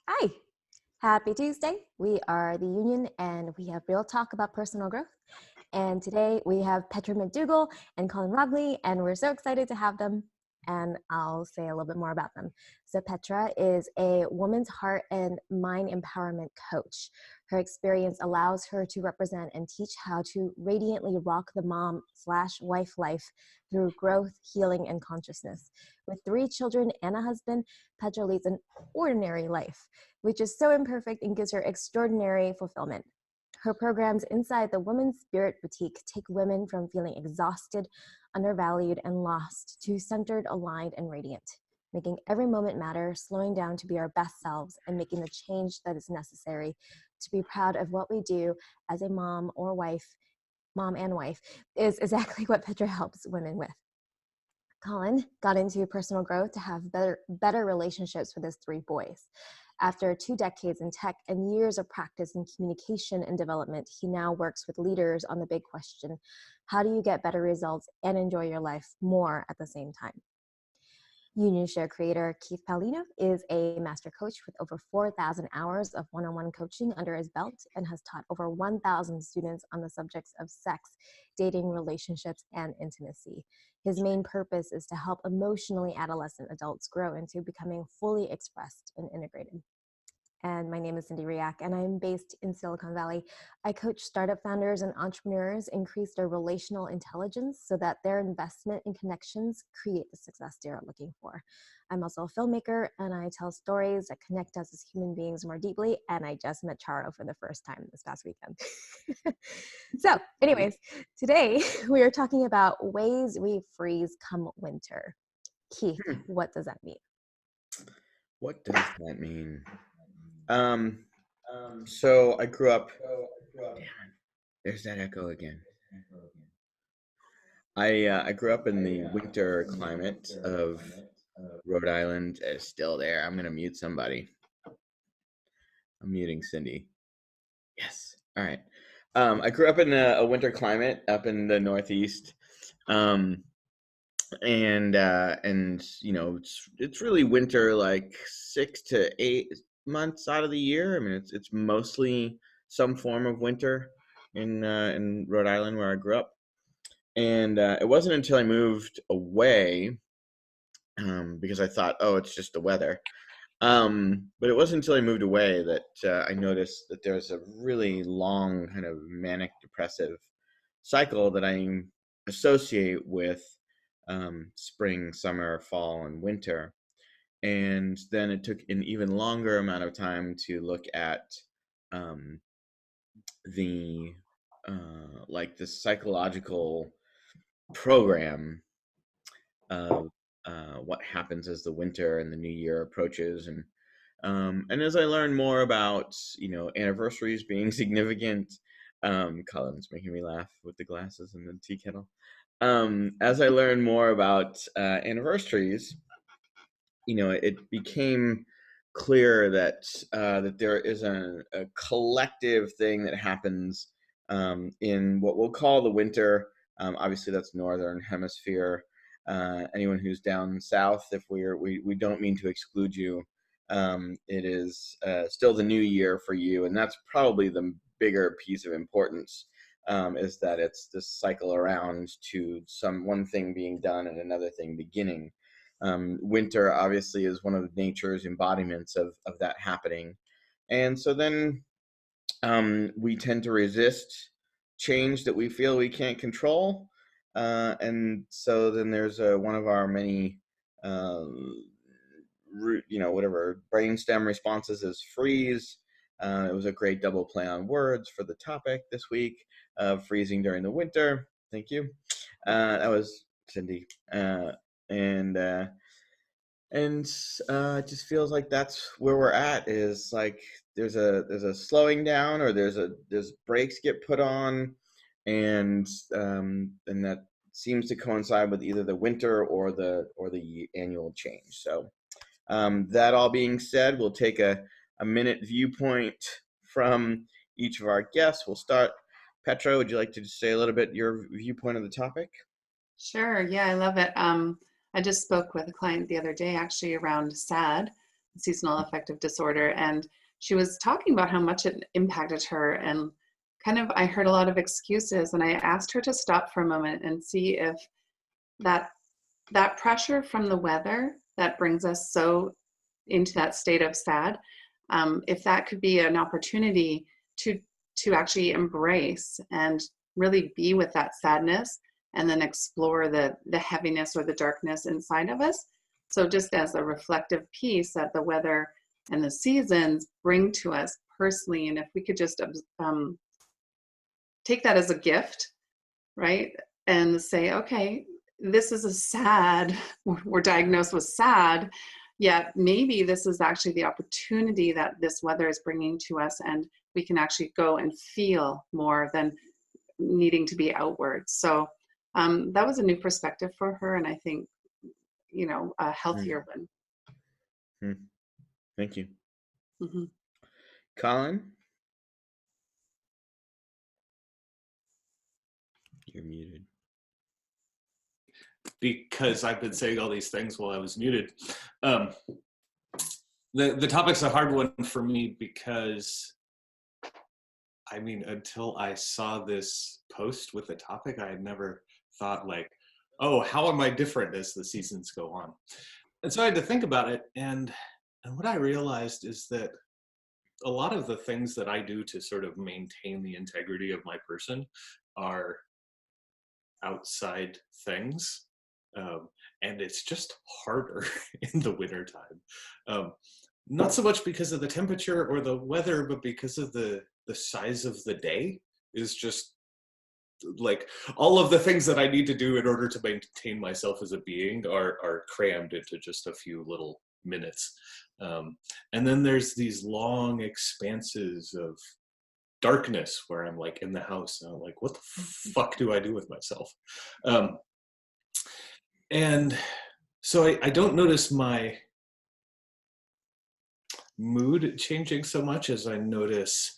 Hi, happy Tuesday. We are the Union and we have real talk about personal growth. And today we have Petra MacDougall and Colin Rognlie, and we're so excited to have them. And I'll say a little bit more about them. So Petra is a woman's heart and mind empowerment coach. Her experience allows her to represent and teach how to radiantly rock the mom/wife life through growth, healing, and consciousness. With 3 children and a husband, Petra leads an ordinary life, which is so imperfect and gives her extraordinary fulfillment. Her programs inside the Women's Spirit Boutique take women from feeling exhausted, undervalued, and lost to centered, aligned, and radiant, making every moment matter, slowing down to be our best selves, and making the change that is necessary to be proud of what we do as a mom or wife, mom and wife, is exactly what Petra helps women with. Colin got into personal growth to have better relationships with his 3 boys. After 2 decades in tech and years of practice in communication and development, he now works with leaders on the big question: how do you get better results and enjoy your life more at the same time? Union Show creator Keith Paolino is a master coach with over 4,000 hours of one-on-one coaching under his belt and has taught over 1,000 students on the subjects of sex, dating, relationships, and intimacy. His main purpose is to help emotionally adolescent adults grow into becoming fully expressed and integrated. And my name is Cindy Riach, and I'm based in Silicon Valley. I coach startup founders and entrepreneurs increase their relational intelligence so that their investment in connections create the success they are looking for. I'm also a filmmaker, and I tell stories that connect us as human beings more deeply, and I just met Charo for the first time this past weekend. So anyways, today we are talking about ways we freeze come winter. Keith, what does that mean? What does that mean? Um, so I grew up. Damn it! There's that echo again. I grew up in the winter climate of Rhode Island. It's still there. I'm gonna mute somebody. I'm muting Cindy. Yes. All right. I grew up in a winter climate up in the Northeast. Um, and it's really winter like 6 to 8 months out of the year. I mean, it's mostly some form of winter in Rhode Island where I grew up. And it wasn't until I moved away, because I thought, oh, it's just the weather. But it wasn't until I moved away that I noticed that there's a really long kind of manic depressive cycle that I associate with spring, summer, fall, and winter. And then it took an even longer amount of time to look at um, the like the psychological program of what happens as the winter and the new year approaches. And as I learned more about anniversaries being significant, Colin's making me laugh with the glasses and the tea kettle. As I learned more about anniversaries, it became clear that there is a collective thing that happens in what we'll call the winter. Obviously, that's northern hemisphere. Anyone who's down south, if we don't mean to exclude you, it is still the new year for you, and that's probably the bigger piece of importance. Is that it's this cycle around to one thing being done and another thing beginning. Winter obviously is one of nature's embodiments of that happening. And so then we tend to resist change that we feel we can't control. And so then there's one of our many, whatever brainstem responses is freeze. It was a great double play on words for the topic this week of freezing during the winter. Thank you. That was Cindy. And it just feels like that's where we're at, is like there's a slowing down, or there's brakes get put on, and that seems to coincide with either the winter or the annual change. So that all being said, we'll take a minute viewpoint from each of our guests. We'll start. Petra, would you like to just say a little bit your viewpoint of the topic? Sure. Yeah, I love it. I just spoke with a client the other day actually around SAD, seasonal affective disorder. And she was talking about how much it impacted her, and kind of, I heard a lot of excuses, and I asked her to stop for a moment and see if that pressure from the weather that brings us so into that state of sad, if that could be an opportunity to actually embrace and really be with that sadness, and then explore the heaviness or the darkness inside of us. So just as a reflective piece that the weather and the seasons bring to us personally, and if we could just take that as a gift, right? And say, okay, this is a sad, we're diagnosed with sad, yet maybe this is actually the opportunity that this weather is bringing to us, and we can actually go and feel more than needing to be outward. So that was a new perspective for her, and I think, a healthier one. Thank you. Mm-hmm. Colin? You're muted. Because I've been saying all these things while I was muted. The topic's a hard one for me because, I mean, until I saw this post with the topic, I had never thought like, oh, how am I different as the seasons go on? And so I had to think about it. And what I realized is that a lot of the things that I do to sort of maintain the integrity of my person are outside things. And it's just harder in the wintertime. Not so much because of the temperature or the weather, but because of the size of the day is just like all of the things that I need to do in order to maintain myself as a being are crammed into just a few little minutes. And then there's these long expanses of darkness where I'm like in the house and I'm like, what the fuck do I do with myself? And so I don't notice my mood changing so much as I notice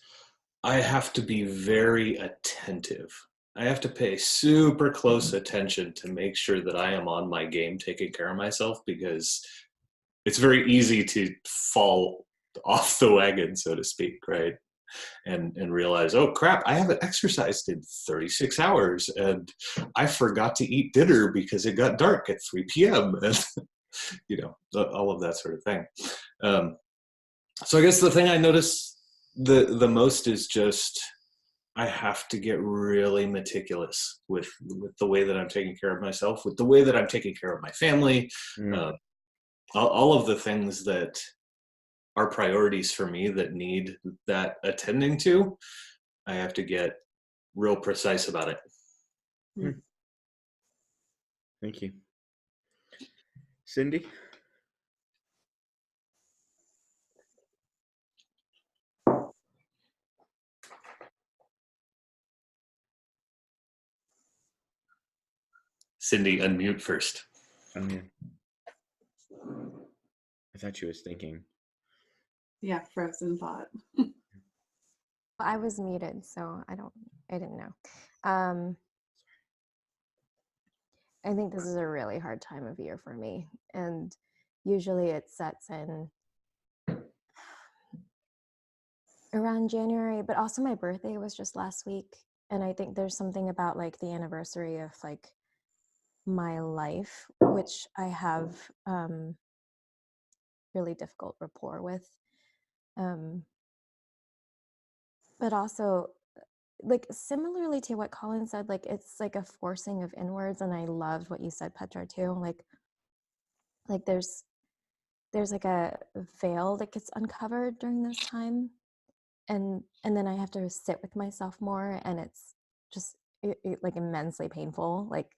I have to be very attentive. I have to pay super close attention to make sure that I am on my game taking care of myself, because it's very easy to fall off the wagon, so to speak, right? And realize, oh crap, I haven't exercised in 36 hours and I forgot to eat dinner because it got dark at 3 p.m. and all of that sort of thing. So I guess the thing I notice the most is just I have to get really meticulous with the way that I'm taking care of myself, with the way that I'm taking care of my family, all of the things that are priorities for me that need that attending to. I have to get real precise about it. Thank you. Cindy? Cindy, unmute first. Oh, yeah. I thought she was thinking. Yeah, frozen thought. I was muted, so I didn't know. I think this is a really hard time of year for me, and usually it sets in around January, but also my birthday was just last week, and I think there's something about like the anniversary of like my life, which I have really difficult rapport with, but also like similarly to what Colin said, like it's like a forcing of inwards, and I loved what you said, Petra, too. Like there's like a veil that gets uncovered during this time, and then I have to sit with myself more, and it's just like immensely painful. Like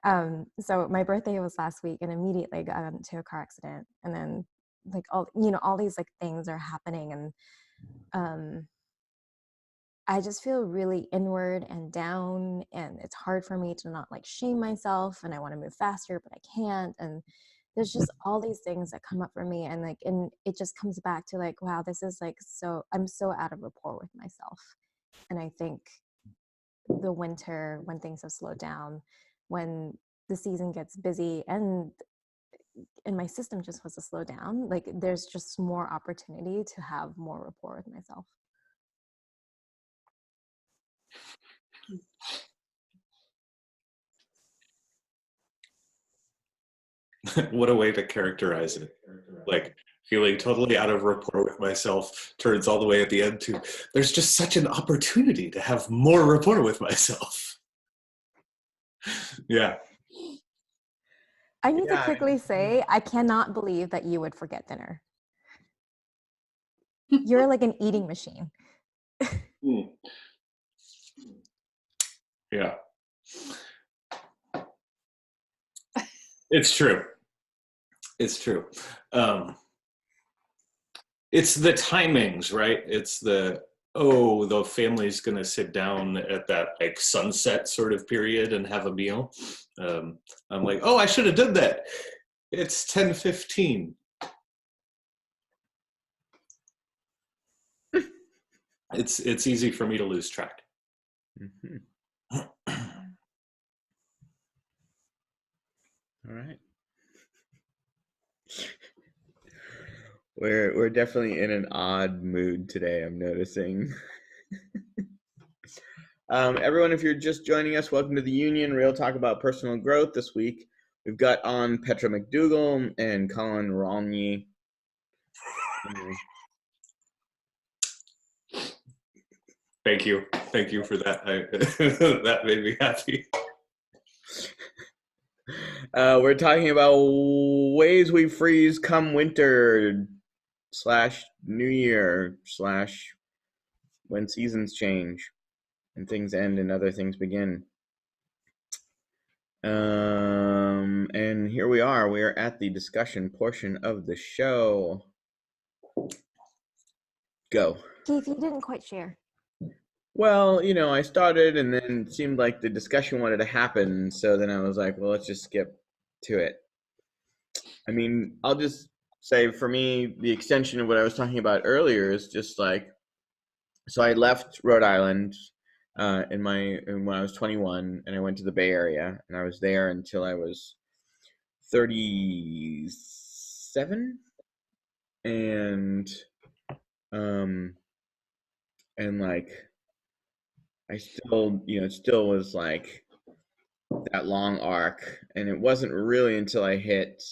so my birthday was last week, and immediately I got into a car accident, and then like all these like things are happening, and I just feel really inward and down, and it's hard for me to not like shame myself, and I want to move faster, but I can't. And there's just all these things that come up for me, and it just comes back to like, wow, this is like, so I'm so out of rapport with myself. And I think the winter, when things have slowed down, when the season gets busy, and and my system just was to slow down. Like there's just more opportunity to have more rapport with myself. What a way to characterize it. Like feeling totally out of rapport with myself turns all the way at the end to, there's just such an opportunity to have more rapport with myself. Yeah. I need to quickly say, I cannot believe that you would forget dinner. You're like an eating machine. Yeah. It's true. It's true. It's the timings, right? It's the family's gonna sit down at that like sunset sort of period and have a meal. I'm like, I should have done that. It's 10:15. It's easy for me to lose track. Mm-hmm. All right. We're definitely in an odd mood today, I'm noticing. Everyone, if you're just joining us, welcome to the Union, Real Talk about Personal Growth. This week, we've got on Petra MacDougall and Colin Rognlie. Thank you for that. That made me happy. We're talking about ways we freeze come winter / New Year / when seasons change and things end and other things begin. And here we are. We are at the discussion portion of the show. Go. Keith, you didn't quite share. Well, I started and then it seemed like the discussion wanted to happen. So then I was like, well, let's just skip to it. I mean, I'll just say for me, the extension of what I was talking about earlier is just like, so I left Rhode Island when I was 21 and I went to the Bay Area and I was there until I was 37 and like I still, it still was like that long arc. And it wasn't really until I hit,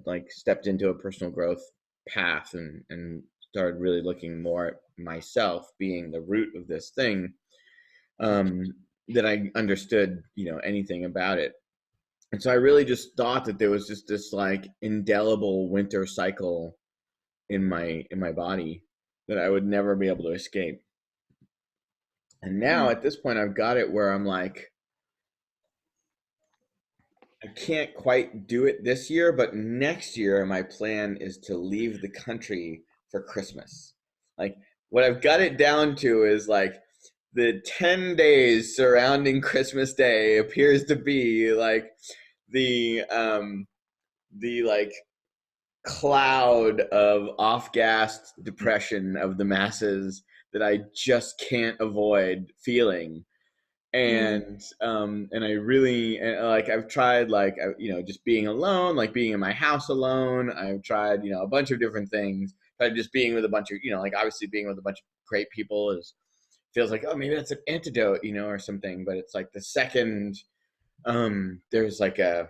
like stepped into a personal growth path and started really looking more at myself being the root of this thing, that I understood, anything about it. And so I really just thought that there was just this like indelible winter cycle in my body that I would never be able to escape. And now at this point, I've got it where I'm like, I can't quite do it this year, but next year, my plan is to leave the country for Christmas. Like what I've got it down to is like the 10 days surrounding Christmas Day appears to be like the like cloud of off-gassed depression of the masses that I just can't avoid feeling. And I really like I've tried like just being alone, like being in my house alone. I've tried a bunch of different things. But just being with a bunch of like obviously being with a bunch of great people feels like, oh, maybe that's an antidote, or something. But it's like the second there's like a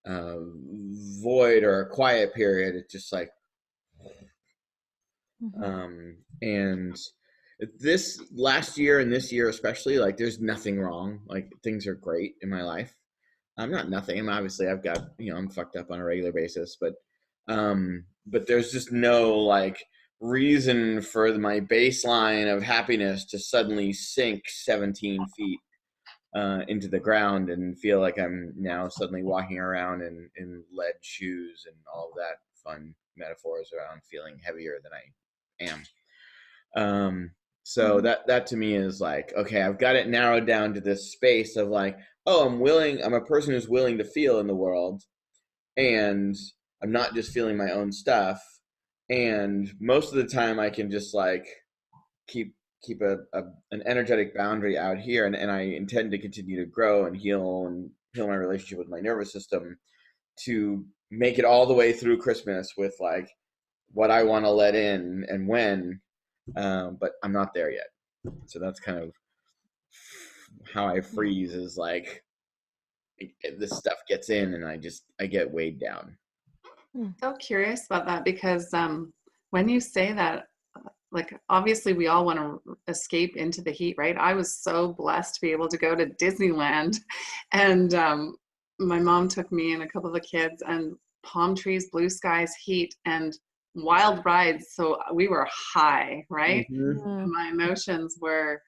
void or a quiet period, it's just like and this last year and this year especially, like there's nothing wrong, like things are great in my life. Not nothing, obviously I've got I'm fucked up on a regular basis, but there's just no like reason for my baseline of happiness to suddenly sink 17 feet into the ground and feel like I'm now suddenly walking around in lead shoes and all of that fun metaphors around feeling heavier than I am. So that to me is like, okay, I've got it narrowed down to this space of like, oh, I'm a person who's willing to feel in the world, and I'm not just feeling my own stuff. And most of the time I can just like keep an energetic boundary out here, and I intend to continue to grow and heal and heal my relationship with my nervous system to make it all the way through Christmas with like what I want to let in and when, but I'm not there yet. So that's kind of how I freeze, is like this stuff gets in and I get weighed down. So curious about that, because when you say that, like obviously we all want to escape into the heat, right? I was so blessed to be able to go to Disneyland, and my mom took me and a couple of the kids, and palm trees, blue skies, heat, and wild rides. So we were high, right? Mm-hmm. And my emotions were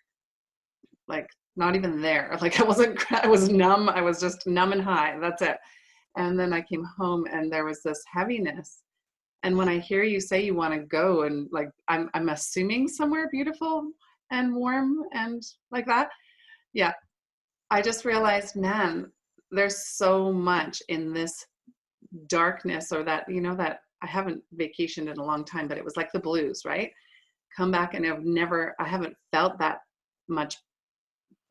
like not even there. Like I was numb. I was just numb and high. That's it. And then I came home and there was this heaviness. And when I hear you say you want to go, and like I'm assuming somewhere beautiful and warm and like that, yeah, I just realized, man, there's so much in this darkness, or that, you know, that I haven't vacationed in a long time, but it was like the blues, right? Come back and I haven't felt that much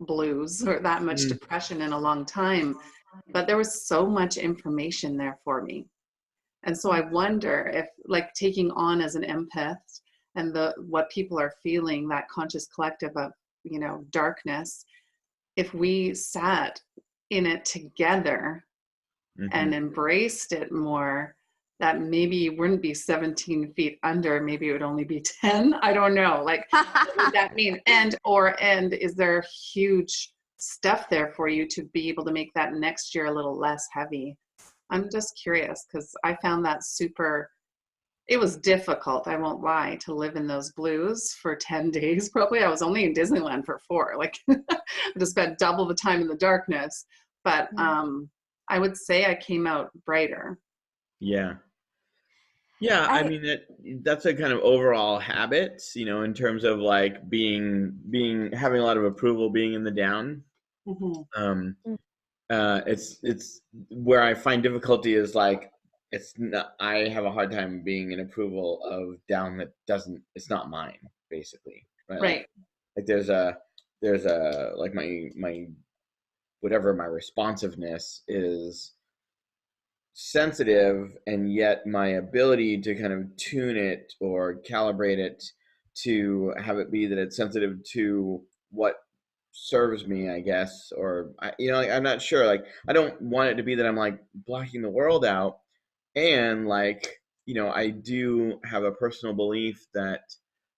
blues or that much depression in a long time, but there was so much information there for me. And so I wonder if, like, taking on as an empath and what people are feeling, that conscious collective of, you know, darkness, if we sat in it together and embraced it more, that maybe it wouldn't be 17 feet under, maybe it would only be 10. I don't know. Like, what would that mean? And is there huge stuff there for you to be able to make that next year a little less heavy? I'm just curious, because I found that it was difficult, I won't lie, to live in those blues for 10 days. Probably I was only in Disneyland for 4. Like I just spent double the time in the darkness. But I would say I came out brighter. Yeah. I mean, that's a kind of overall habit, you know, in terms of like having a lot of approval, being in the down. It's where I find difficulty is like, I have a hard time being in approval of down it's not mine, basically. Right. Like there's a like my whatever, my responsiveness is sensitive, and yet my ability to kind of tune it or calibrate it to have it be that it's sensitive to what serves me, I guess, or I'm not sure. Like, I don't want it to be that I'm like blocking the world out, and like, I do have a personal belief that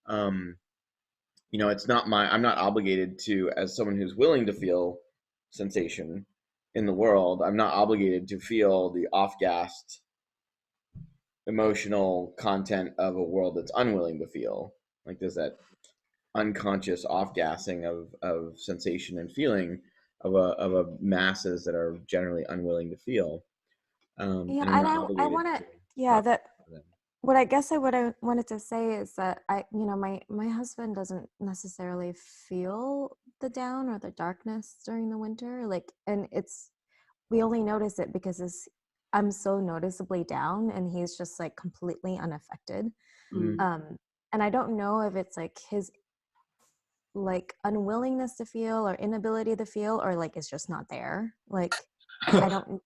it's not I'm not obligated to, as someone who's willing to feel sensation in the world, I'm not obligated to feel the off-gassed emotional content of a world that's unwilling to feel. Like, there's that unconscious off-gassing of sensation and feeling of a masses that are generally unwilling to feel. And I want to, what I guess what I wanted to say is that my husband doesn't necessarily feel the down or the darkness during the winter. Like, and we only notice it because I'm so noticeably down, and he's just like completely unaffected. And I don't know if it's like his like unwillingness to feel or inability to feel, or like it's just not there. Like, I don't.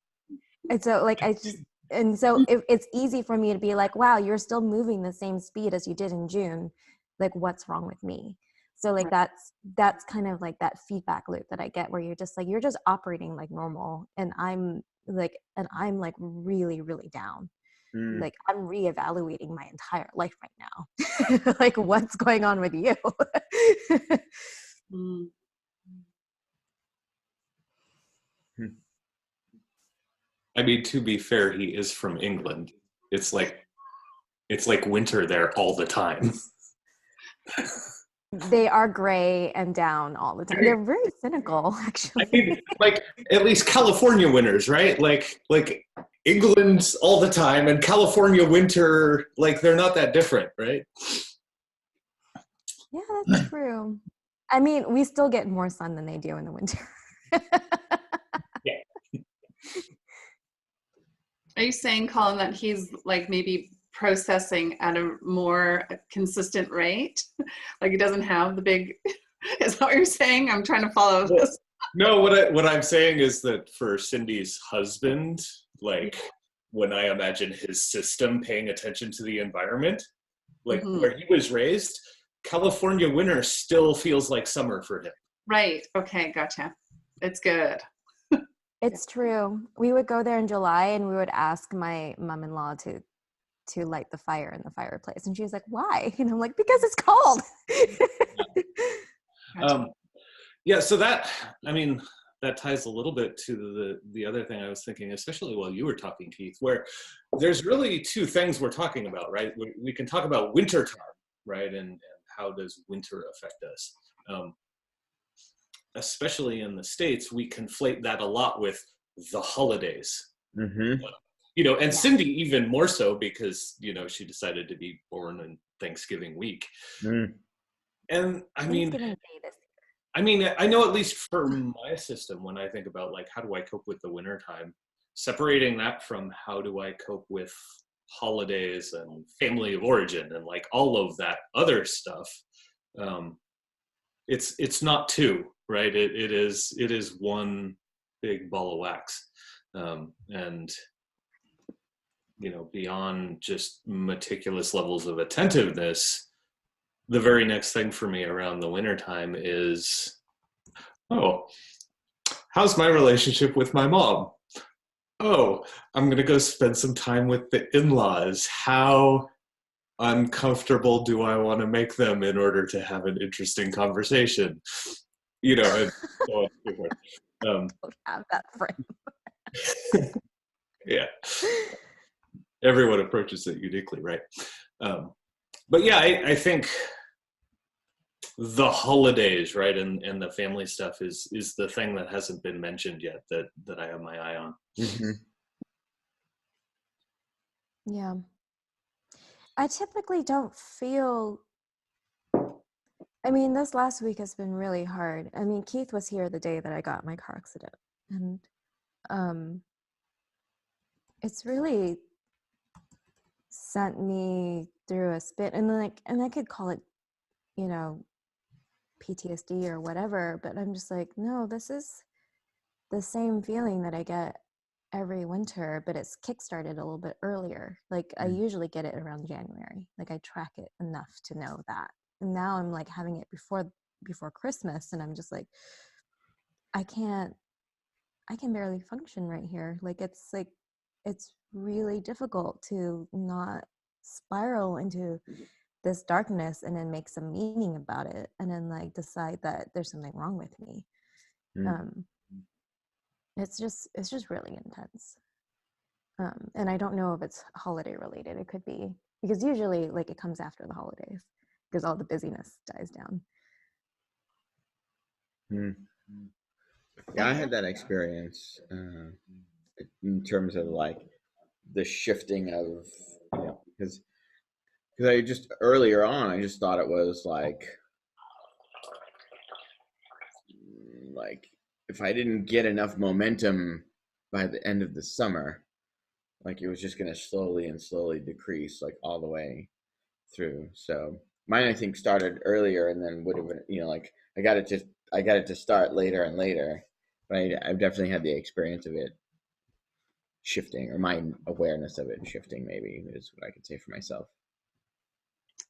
And so like it's easy for me to be like, wow, you're still moving the same speed as you did in June. Like, what's wrong with me? So like that's kind of like that feedback loop that I get, where you're just operating like normal, and I'm like really, really down. Like, I'm reevaluating my entire life right now. Like, what's going on with you? I mean, to be fair, he is from England. It's like winter there all the time. They are gray and down all the time. They're very cynical, actually. I mean, like, at least California winters, right? Like England's all the time, and California winter, like, they're not that different, right? Yeah, that's true. I mean, we still get more sun than they do in the winter. Yeah. Are you saying, Colin, that he's like maybe processing at a more consistent rate? Like, he doesn't have the big, is that what you're saying? I'm trying to follow this. No, what I'm saying is that for Cindy's husband, like when I imagine his system paying attention to the environment, like where he was raised, California winter still feels like summer for him. Right. Okay. Gotcha. It's good. It's true. We would go there in July and we would ask my mom-in-law to light the fire in the fireplace. And she was like, why? And I'm like, because it's cold. Yeah, so that, I mean, that ties a little bit to the other thing I was thinking, especially while you were talking, Keith, where there's really two things we're talking about, right? We can talk about winter time, right? And how does winter affect us? Especially in the States, we conflate that a lot with the holidays. You know, and Cindy even more so because, you know, she decided to be born in Thanksgiving week. And I mean, I know at least for my system, when I think about like, how do I cope with the winter time, separating that from how do I cope with holidays and family of origin and like all of that other stuff. It's not two, right? It is one big ball of wax. And, you know, beyond just meticulous levels of attentiveness, the very next thing for me around the wintertime is, oh, how's my relationship with my mom? Oh, I'm going to go spend some time with the in-laws. How uncomfortable do I want to make them in order to have an interesting conversation? You know, and so on and so forth. Don't have that frame. Yeah. Everyone approaches it uniquely, right? But yeah, I think the holidays, right, and the family stuff is the thing that hasn't been mentioned yet that I have my eye on. Yeah. I typically don't feel, I mean, this last week has been really hard. I mean, Keith was here the day that I got my car accident, and it's really sent me through a spit, and I could call it, you know, PTSD or whatever, but I'm just like, no, this is the same feeling that I get every winter, but it's kickstarted a little bit earlier. Like I usually get it around January. Like I track it enough to know that. And now I'm like having it before Christmas, and I'm just like, I can barely function right here. Like it's really difficult to not spiral into this darkness and then make some meaning about it and then like decide that there's something wrong with me. It's just really intense. And I don't know if it's holiday related. It could be, because usually like it comes after the holidays because all the busyness dies down. Yeah, I had that experience in terms of like the shifting of, you know, because I just earlier on I just thought it was like if I didn't get enough momentum by the end of the summer, like it was just going to slowly decrease like all the way through. So mine I think started earlier and then would have been, you know, like I got it to start later and later, but I've definitely had the experience of it shifting, or my awareness of it shifting, maybe is what I could say for myself.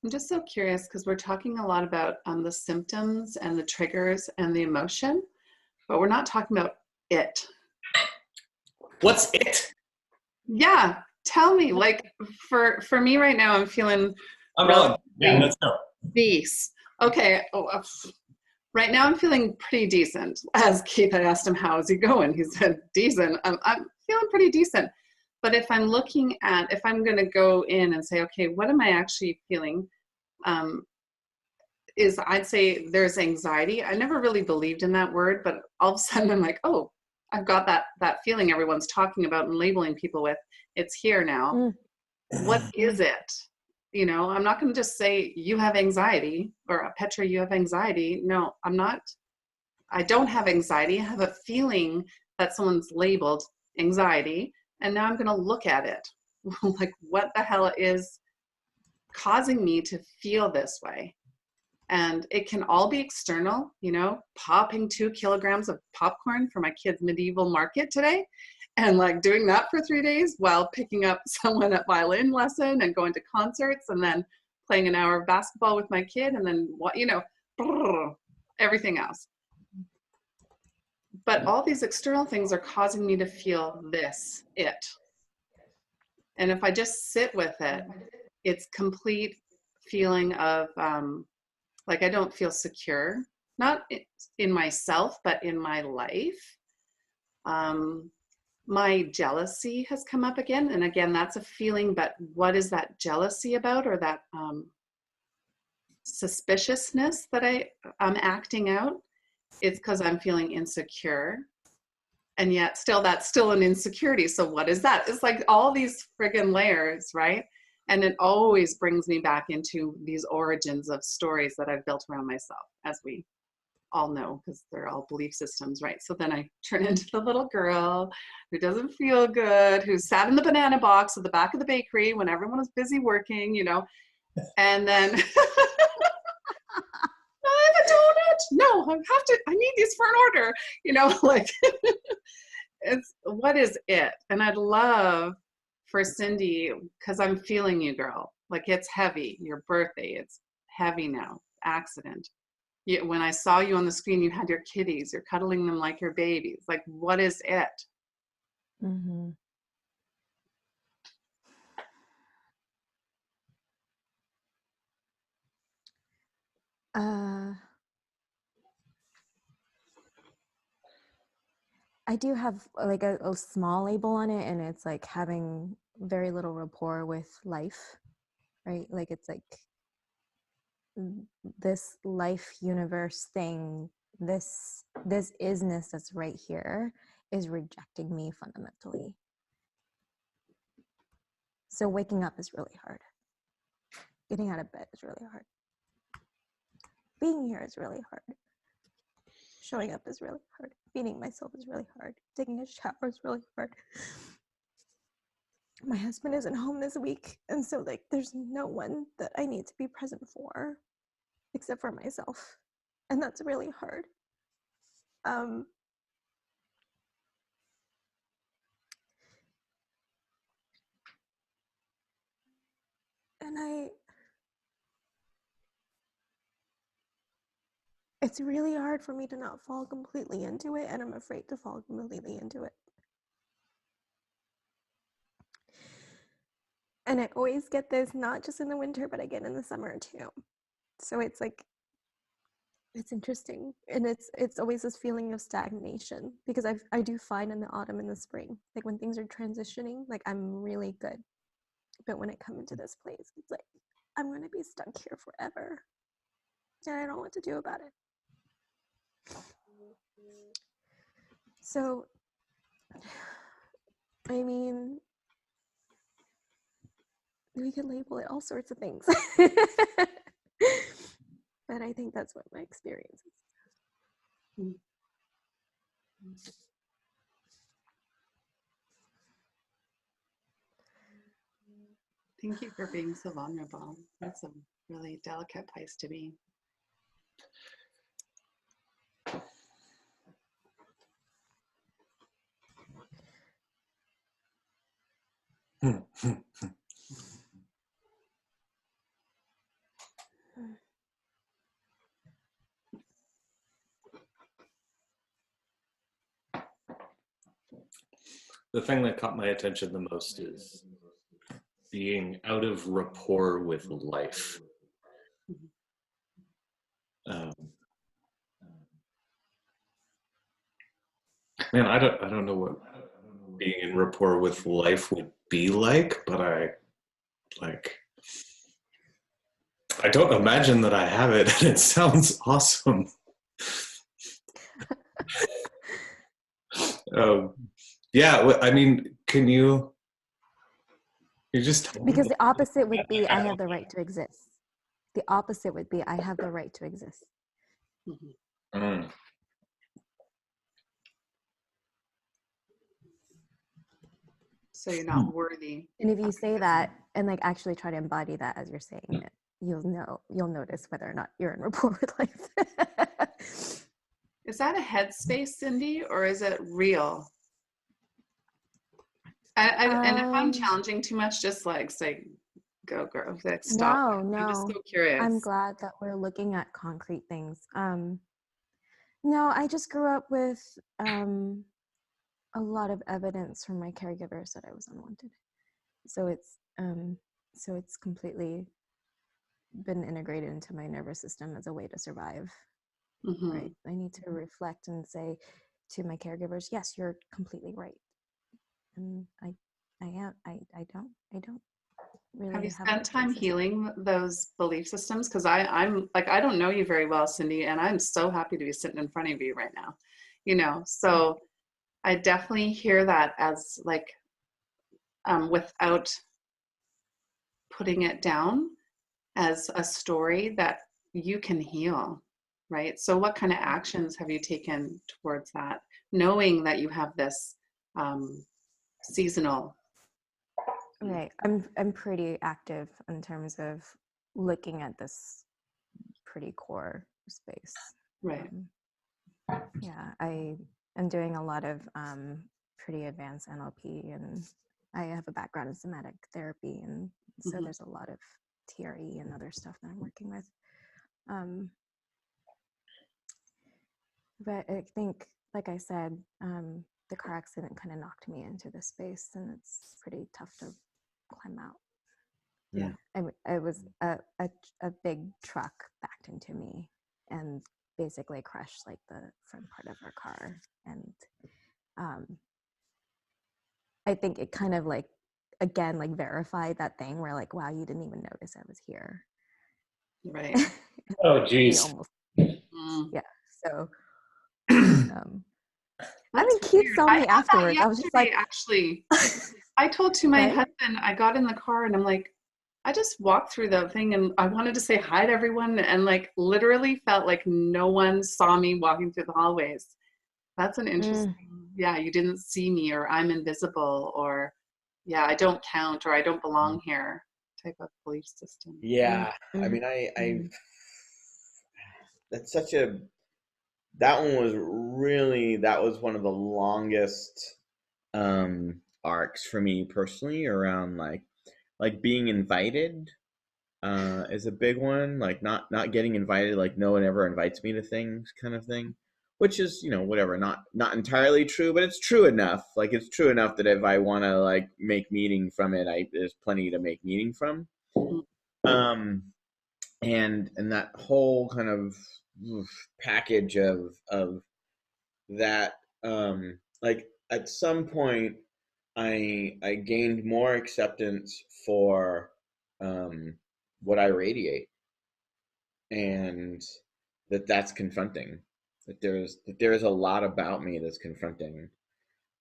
I'm just so curious because we're talking a lot about the symptoms and the triggers and the emotion, but we're not talking about it. What's it? Yeah, tell me. Like for me right now, I'm feeling. I'm on. Yeah, let's go. Peace. Okay. Right now I'm feeling pretty decent. As Keith, I asked him, how's he going? He said, decent. I'm feeling pretty decent. But if I'm looking at, if I'm going to go in and say, okay, what am I actually feeling? I'd say there's anxiety. I never really believed in that word, but all of a sudden I'm like, oh, I've got that feeling everyone's talking about and labeling people with. It's here now. What is it? You know, I'm not going to just say you have anxiety or Petra, you have anxiety. No, I'm not. I don't have anxiety. I have a feeling that someone's labeled anxiety. And now I'm going to look at it. Like, what the hell is causing me to feel this way? And it can all be external, you know, popping 2 kilograms of popcorn for my kids' medieval market today, and like doing that for 3 days while picking up someone at violin lesson and going to concerts and then playing an hour of basketball with my kid and then, you know, everything else. But all these external things are causing me to feel it. And if I just sit with it, it's complete feeling of like I don't feel secure, not in myself, but in my life. My jealousy has come up again. And again, that's a feeling, but what is that jealousy about, or that suspiciousness that I'm acting out? It's because I'm feeling insecure. And yet still, that's still an insecurity. So what is that? It's like all these friggin' layers, right? And it always brings me back into these origins of stories that I've built around myself, as we all know, because they're all belief systems, right? So then I turn into the little girl who doesn't feel good, who sat in the banana box at the back of the bakery when everyone was busy working, you know, and then I have a donut. No, I need these for an order, you know, like it's, what is it? And I'd love for Cindy, because I'm feeling you, girl. Like, it's heavy. Your birthday, it's heavy now. Accident. When I saw you on the screen, you had your kitties. You're cuddling them like your babies. Like, what is it? Mm-hmm. I do have like a small label on it, and it's like having very little rapport with life, right? Like it's like this life universe thing, this isness that's right here is rejecting me fundamentally. So waking up is really hard. Getting out of bed is really hard. Being here is really hard. Showing up is really hard. Feeding myself is really hard. Taking a shower is really hard. My husband isn't home this week, and so like there's no one that I need to be present for except for myself, and that's really hard. And it's really hard for me to not fall completely into it, and I'm afraid to fall completely into it. And I always get this, not just in the winter, but I get in the summer too. So it's like, it's interesting. And it's always this feeling of stagnation, because I do find in the autumn and the spring, like when things are transitioning, like I'm really good. But when I come into this place, it's like, I'm going to be stuck here forever. And I don't know what to do about it. So, I mean, we could label it all sorts of things. But I think that's what my experience is. Thank you for being so vulnerable. That's a really delicate place to be. The thing that caught my attention the most is being out of rapport with life. Man, I don't know what being in rapport with life would be like, but I don't imagine that I have it, and it sounds awesome. Yeah, I mean, can you just tell me? Because the opposite would be, I have the right to exist. The opposite would be, I have the right to exist. So you're not worthy. And if you say that and like actually try to embody that as you're saying it, you'll notice whether or not you're in rapport with life. Is that a headspace, Cindy, or is it real? And if I'm challenging too much, just like say, go girl, like stop. No, I'm just so curious. I'm glad that we're looking at concrete things. No, I just grew up with a lot of evidence from my caregivers that I was unwanted. So it's completely been integrated into my nervous system as a way to survive. Mm-hmm. Right? I need to reflect and say to my caregivers, yes, you're completely right. And I don't really Have you have spent a time basis. healing those belief systems? Because I'm like, I don't know you very well, Cindy, and I'm so happy to be sitting in front of you right now. You know, so I definitely hear that as like, without putting it down as a story that you can heal, right? So what kind of actions have you taken towards that, knowing that you have this seasonal? Right. I'm pretty active in terms of looking at this pretty core space. Right. Yeah, I am doing a lot of pretty advanced NLP, and I have a background in somatic therapy, and so Mm-hmm. there's a lot of TRE and other stuff that I'm working with. But I think, like I said, the car accident kind of knocked me into this space, and it's pretty tough to climb out. Yeah. It was a big truck backed into me and basically crushed like the front part of our car. And I think it kind of like, again, like verified that thing where like, wow, you didn't even notice I was here. Right. Oh, geez. Almost. Mm. Yeah. So, I That's mean, Keith weird. saw I me had that afterwards. I was just like, actually. I told to my right? husband, I got in the car and I'm like, I just walked through the thing and I wanted to say hi to everyone and like literally felt like no one saw me walking through the hallways. That's an interesting, yeah, you didn't see me, or I'm invisible, or yeah, I don't count, or I don't belong here type of belief system. Yeah, I mean, that's such a, that one was really, that was one of the longest arcs for me personally around like being invited is a big one. Like not getting invited, like no one ever invites me to things, kind of thing. Which is, whatever, not entirely true, but it's true enough. Like it's true enough that if I want to like make meaning from it, there's plenty to make meaning from. Um, and that whole kind of package of that, like at some point I gained more acceptance for what I radiate, and that's confronting. That there is a lot about me that's confronting.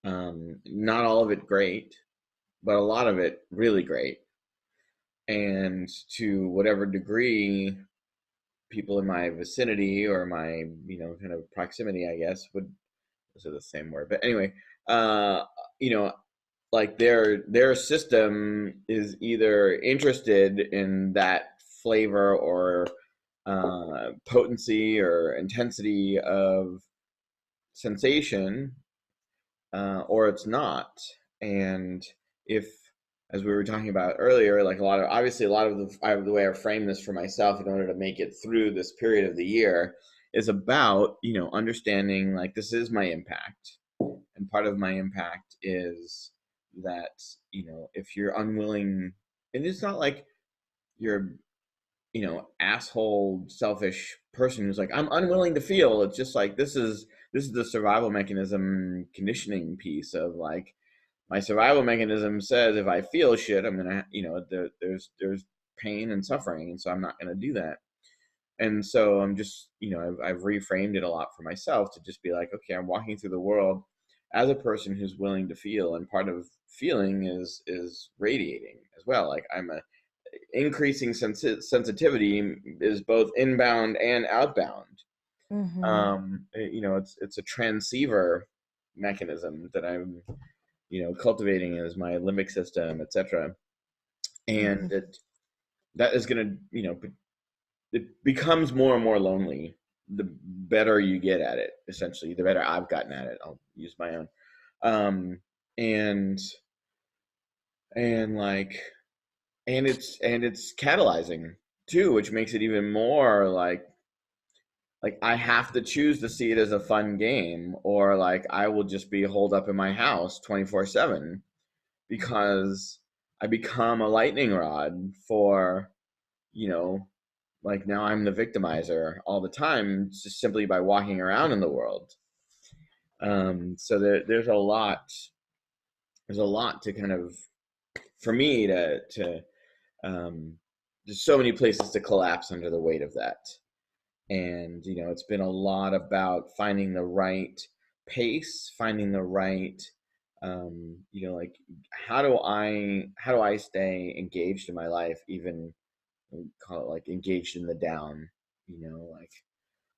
Not all of it great, but a lot of it really great. And to whatever degree people in my vicinity or my kind of proximity, I guess, would, those are the same word, but anyway, uh like their system is either interested in that flavor or potency or intensity of sensation, or it's not. And if, as we were talking about earlier, like a lot of the way I frame this for myself in order to make it through this period of the year is about understanding like this is my impact, and part of my impact is that if you're unwilling, and it's not like you're asshole selfish person who's like, I'm unwilling to feel. It's just like this is the survival mechanism conditioning piece of like, my survival mechanism says if I feel shit, I'm gonna, there's pain and suffering, and so I'm not gonna do that. And so I'm just, I've reframed it a lot for myself to just be like, okay, I'm walking through the world as a person who's willing to feel, and part of feeling is radiating as well. Like I'm a increasing sensitivity is both inbound and outbound. It's a transceiver mechanism that I'm cultivating as my limbic system, etc. And that is going to, it becomes more and more lonely the better you get at it. Essentially, the better I've gotten at it. I'll use my own. And like, and it's catalyzing too, which makes it even more like I have to choose to see it as a fun game, or like I will just be holed up in my house 24/7 because I become a lightning rod for, like now I'm the victimizer all the time, just simply by walking around in the world. So there's a lot to kind of, for me to there's so many places to collapse under the weight of that. And it's been a lot about finding the right pace, finding the right like how do I stay engaged in my life, even call it like engaged in the down,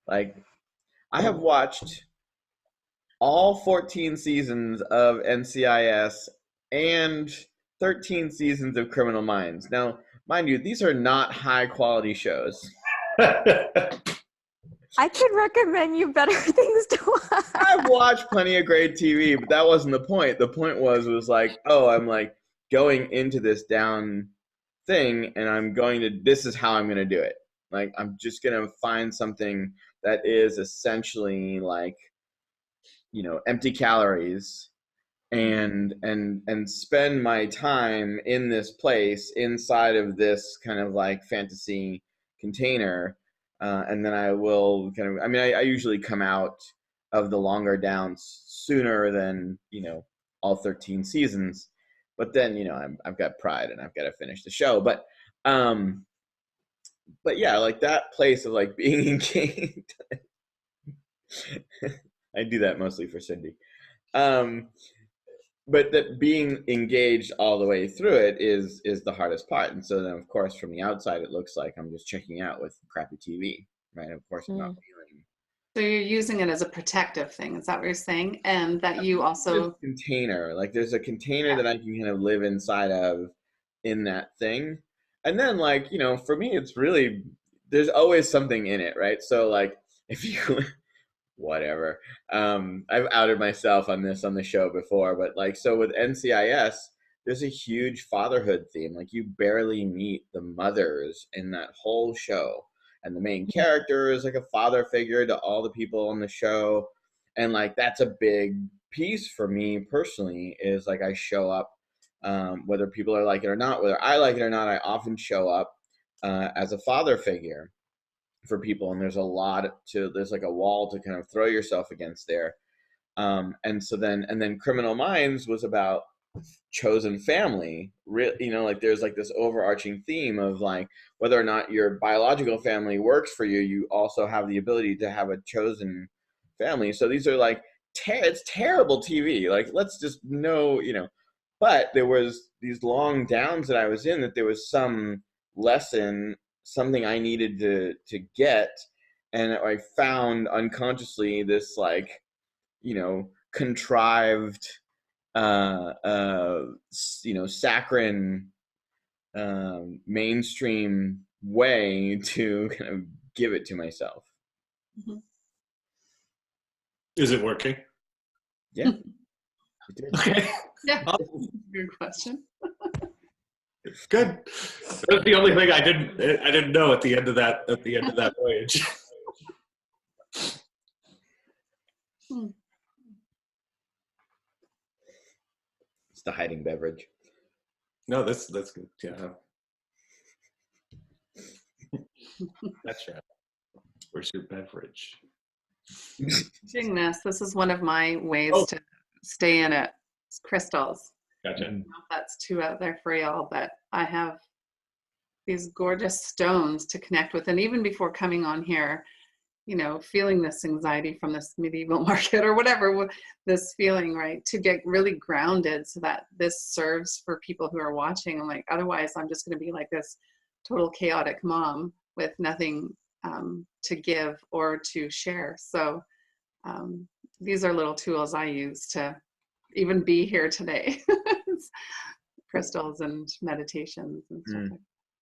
like I have watched all 14 seasons of NCIS and 13 seasons of Criminal Minds. Now, mind you, these are not high quality shows. I could recommend you better things to watch. I've watched plenty of great TV, but that wasn't the point. The point was like, oh, I'm like going into this down thing, and this is how I'm going to do it. Like, I'm just going to find something that is essentially like, empty calories, and spend my time in this place inside of this kind of like fantasy container. And then I will kind of, I usually come out of the longer downs sooner than, all 13 seasons. But then, I've got pride and I've got to finish the show. But yeah, like that place of like being engaged. I do that mostly for Cindy. But that being engaged all the way through it is the hardest part. And so then, of course, from the outside, it looks like I'm just checking out with crappy TV, right? Of course, I'm not feeling. So you're using it as a protective thing. Is that what you're saying? And that you also container, like there's a container that I can kind of live inside of in that thing. And then like, for me, it's really, there's always something in it, right? So like if you whatever. I've outed myself on this on the show before, but like, so with NCIS, there's a huge fatherhood theme. Like you barely meet the mothers in that whole show. And the main character is like a father figure to all the people on the show. And like, that's a big piece for me personally, is like, I show up, whether people are like it or not, whether I like it or not, I often show up as a father figure for people, and there's like a wall to kind of throw yourself against there. And then Criminal Minds was about chosen family, like there's like this overarching theme of like whether or not your biological family works for you, you also have the ability to have a chosen family. So these are like it's terrible TV, like let's just know, but there was these long downs that I was in, that there was some lesson, something I needed to get, and I found unconsciously this like, contrived, saccharine, mainstream way to kind of give it to myself. Mm-hmm. Is it working? Yeah. It did. Okay. Yeah. Good question. Good. That's the only thing I didn't know at the end of that voyage. It's the hiding beverage. No, that's good. Yeah. That's right. Where's your beverage? This is one of my ways to stay in it. It's crystals. Gotcha. I don't know if that's too out there for y'all, but I have these gorgeous stones to connect with. And even before coming on here, feeling this anxiety from this medieval market or whatever, this feeling, right, to get really grounded so that this serves for people who are watching. I'm like, otherwise I'm just going to be like this total chaotic mom with nothing to give or to share. So these are little tools I use to even be here today. Crystals and meditations and stuff like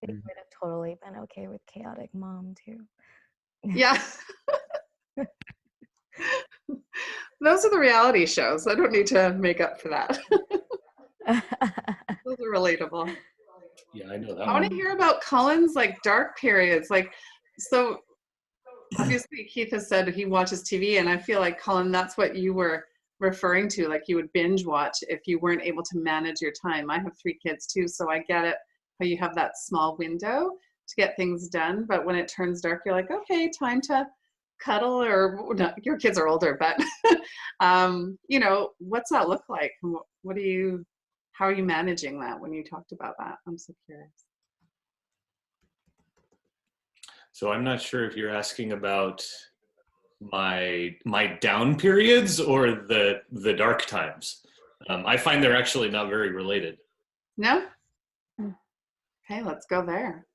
that. They would have totally been okay with chaotic mom too. Yeah. Those are the reality shows. I don't need to make up for that. Those are relatable. Yeah, I know that I want one. to hear about Colin's like dark periods. Like, so obviously Keith has said he watches TV, and I feel like, Colin, that's what you were referring to. Like, you would binge watch if you weren't able to manage your time. I have 3 kids too, so I get it, how you have that small window to get things done. But when it turns dark, you're like, okay, time to cuddle, or no, your kids are older, but you know, what's that look like? What do you, how are you managing that when you talked about that? I'm so curious. So I'm not sure if you're asking about my down periods or the dark times. I find they're actually not very related. No? Okay, let's go there.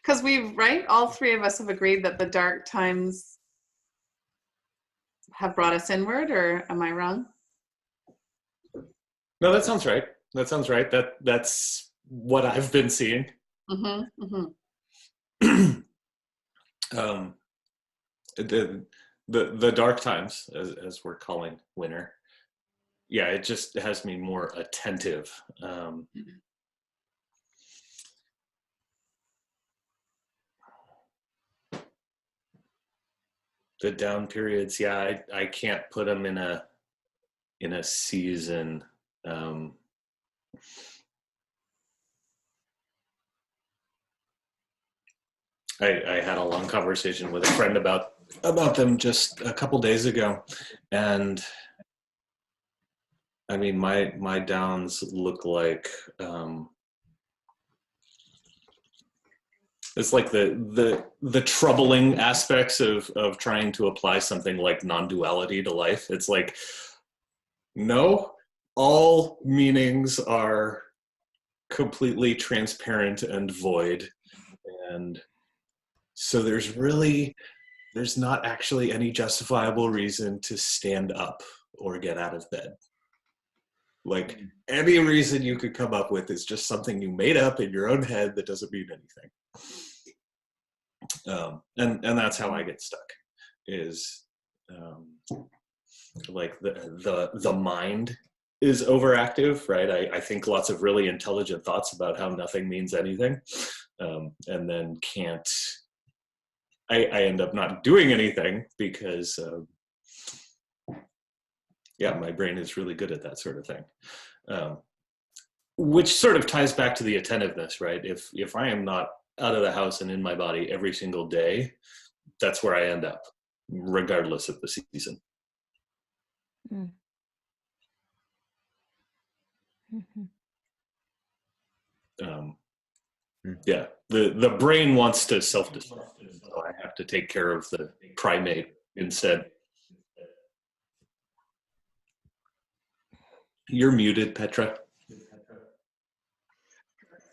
Because we've, right, all 3 of us have agreed that the dark times have brought us inward, or am I wrong? No, that sounds right. That sounds right. That's what I've been seeing. The dark times, as we're calling winter, yeah, it just has me more attentive. The down periods, yeah, I can't put them in a season. I had a long conversation with a friend about them just a couple days ago, and I mean, my downs look like it's like the troubling aspects of trying to apply something like non-duality to life. It's like, no, all meanings are completely transparent and void, and so there's not actually any justifiable reason to stand up or get out of bed. Like, any reason you could come up with is just something you made up in your own head that doesn't mean anything. And that's how I get stuck, is like the mind is overactive, right? I think lots of really intelligent thoughts about how nothing means anything, and then I end up not doing anything because yeah, my brain is really good at that sort of thing, which sort of ties back to the attentiveness, right? If I am not out of the house and in my body every single day, that's where I end up, regardless of the season. Yeah, the brain wants to self-destruct, so I have to take care of the primate instead. You're muted, Petra.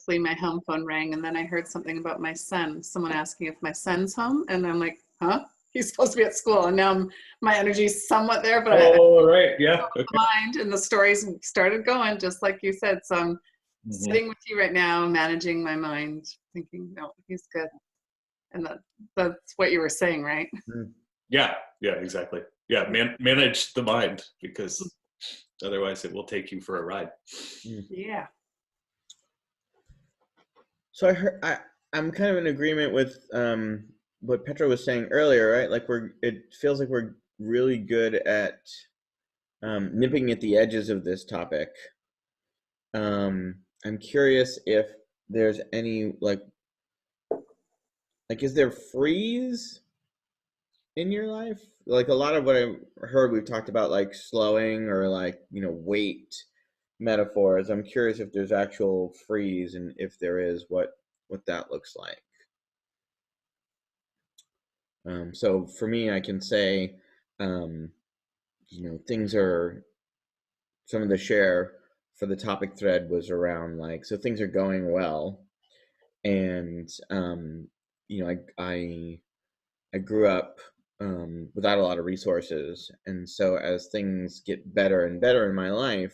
My home phone rang, and then I heard something about my son. Someone asking if my son's home, and I'm like, huh? He's supposed to be at school, and now my energy's somewhat there, but Right, yeah, okay. Mind, and the stories started going just like you said. So I'm sitting with you right now, managing my mind, thinking, no, he's good, and that's what you were saying, right? Yeah, exactly. Yeah, manage the mind, because otherwise it will take you for a ride. Yeah. So I'm kind of in agreement with what Petra was saying earlier, right? Like it feels like we're really good at nipping at the edges of this topic. I'm curious if there's any like is there freeze in your life? Like, a lot of what I heard, we've talked about like slowing or like, weight metaphors. I'm curious if there's actual freeze, and if there is, what that looks like. So for me, I can say, things are, some of the share for the topic thread was around like, so things are going well. And, I grew up without a lot of resources. And so as things get better and better in my life,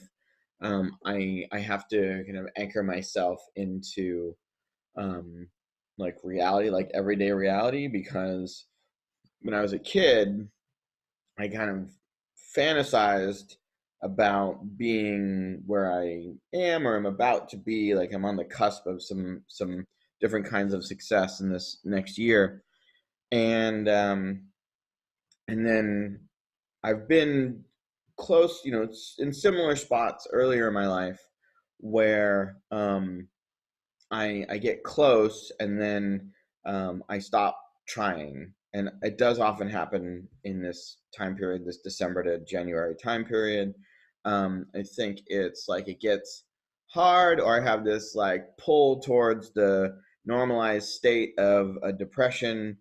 I have to kind of anchor myself into like reality, like everyday reality, because when I was a kid, I kind of fantasized about being where I am or I'm about to be, like I'm on the cusp of some different kinds of success in this next year. And then I've been close, in similar spots earlier in my life where I get close and then I stop trying. And it does often happen in this time period, this December to January time period. I think it's like it gets hard, or I have this like pull towards the normalized state of a depression.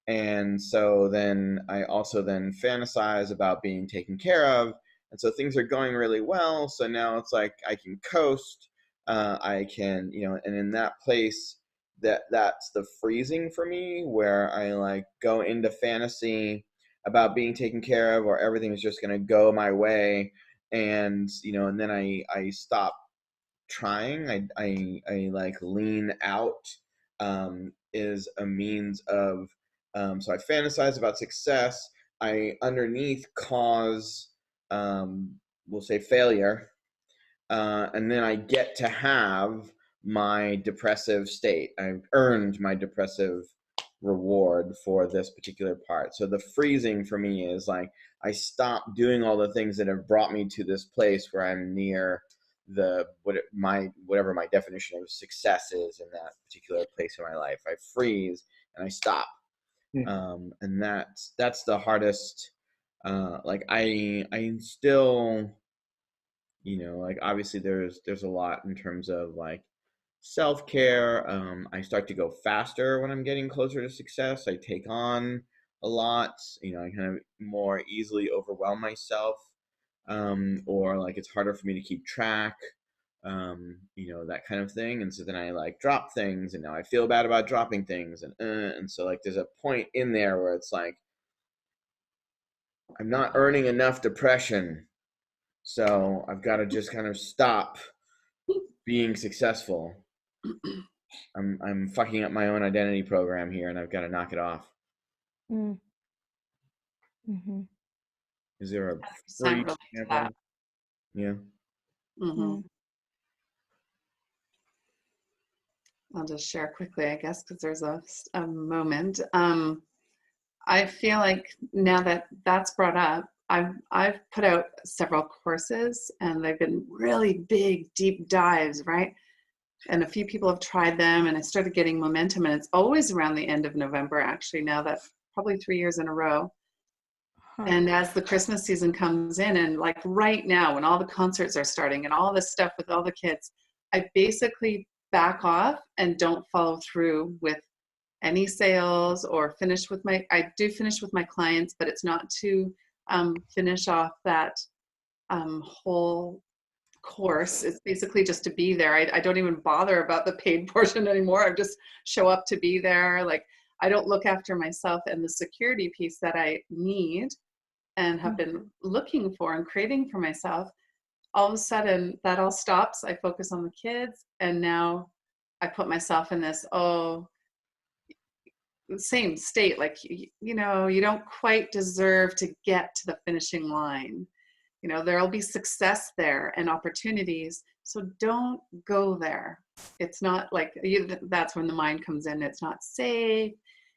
And so then I also then fantasize about being taken care of. And so things are going really well. So now it's like I can coast, I can, and in that place, that's the freezing for me, where I like go into fantasy about being taken care of, or everything is just going to go my way. And and then I stop trying. I like lean out, is a means of, so I fantasize about success. I underneath cause, we'll say, failure, and then I get to have my depressive state. I've earned my depressive reward for this particular part. So the freezing for me is like I stop doing all the things that have brought me to this place where I'm near whatever my definition of success is in that particular place in my life. I freeze and I stop. And that's the hardest. Like I still, like obviously there's a lot in terms of like self-care. I start to go faster when I'm getting closer to success. I take on a lot. I kind of more easily overwhelm myself, or like it's harder for me to keep track, that kind of thing. And so then I like drop things, and now I feel bad about dropping things, and so like there's a point in there where it's like I'm not earning enough depression, so I've got to just kind of stop being successful. I'm fucking up my own identity program here, and I've got to knock it off. Mm. Mm-hmm. Is there a 100% free relate to example? that. Yeah. Mm-hmm. I'll just share quickly, I guess, because there's a moment. I feel like now that that's brought up, I've put out several courses, and they've been really big, deep dives, right? And a few people have tried them, and I started getting momentum, and it's always around the end of November, actually, now that probably 3 years in a row. And as the Christmas season comes in, and like right now, when all the concerts are starting and all this stuff with all the kids, I basically back off and don't follow through with any sales or I do finish with my clients, but it's not to finish off that whole course. It's basically just to be there. I don't even bother about the paid portion anymore. I just show up to be there. Like I don't look after myself and the security piece that I need and have been looking for and craving for myself. All of a sudden that all stops. I focus on the kids, and now I put myself in this, same state, like, you don't quite deserve to get to the finishing line. There'll be success there and opportunities, so don't go there. It's not like that's when the mind comes in. It's not safe.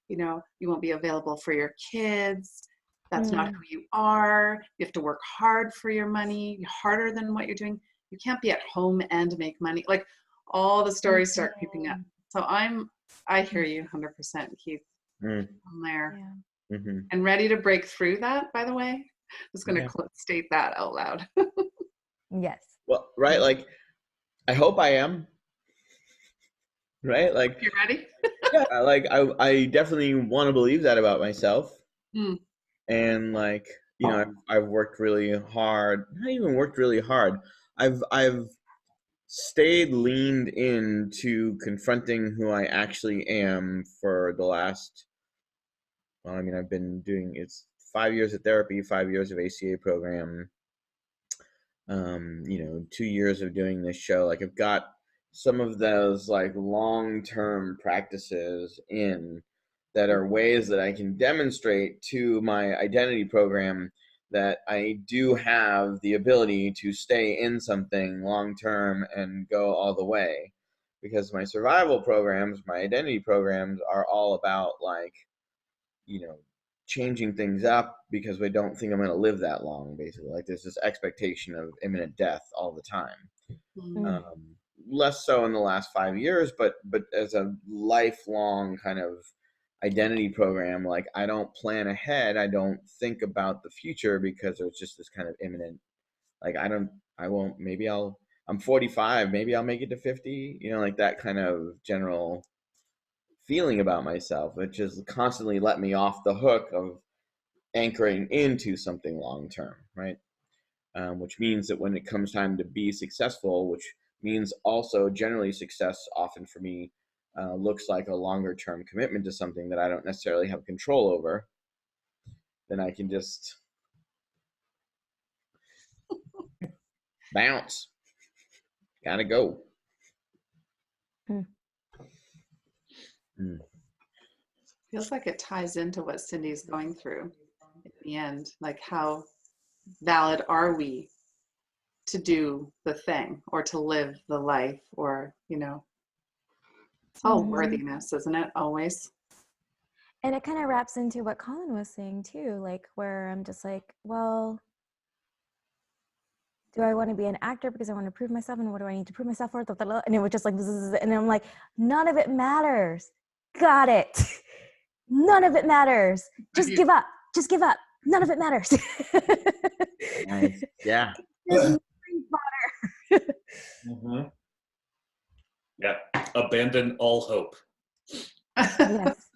You won't be available for your kids. That's not who you are. You have to work hard for your money, harder than what you're doing. You can't be at home and make money. Like all the stories start creeping up. So I hear you 100%, Keith. I'm there. And ready to break through that, by the way. I'm just going to state that out loud. Yes. Well, right. Like, I hope I am. Right. Like, you ready? Yeah. Like, I definitely want to believe that about myself. And like, I've worked really hard. Not even worked really hard. I've stayed leaned into confronting who I actually am for the last, well, I mean, I've been doing, it's 5 years of therapy, 5 years of ACA program. you know, 2 years of doing this show, like I've got some of those like long-term practices in that are ways that I can demonstrate to my identity program that I do have the ability to stay in something long-term and go all the way. Because my survival programs, my identity programs are all about like, you know, changing things up because we don't think I'm going to live that long, basically. Like there's this expectation of imminent death all the time. Mm. Less so in the last 5 years, but as a lifelong kind of identity program, like I don't plan ahead. I don't think about the future because there's just this kind of imminent, like I'm 45, maybe I'll make it to 50, you know, like that kind of general feeling about myself, which has constantly let me off the hook of anchoring into something long term, right? Which means that when it comes time to be successful, which means also generally success often for me looks like a longer term commitment to something that I don't necessarily have control over, then I can just bounce. Gotta go. Mm. Feels like it ties into what Cindy's going through at the end. Like, how valid are we to do the thing or to live the life, or, you know, it's all worthiness, isn't it? Always. And it kind of wraps into what Colin was saying too, like where I'm just like, well, do I want to be an actor because I want to prove myself, and what do I need to prove myself for? And it was just like, and I'm like, none of it matters. Got it. None of it matters. Just give up. Just give up. None of it matters. Nice. Yeah. Mm-hmm. Yeah. Abandon all hope. Yes.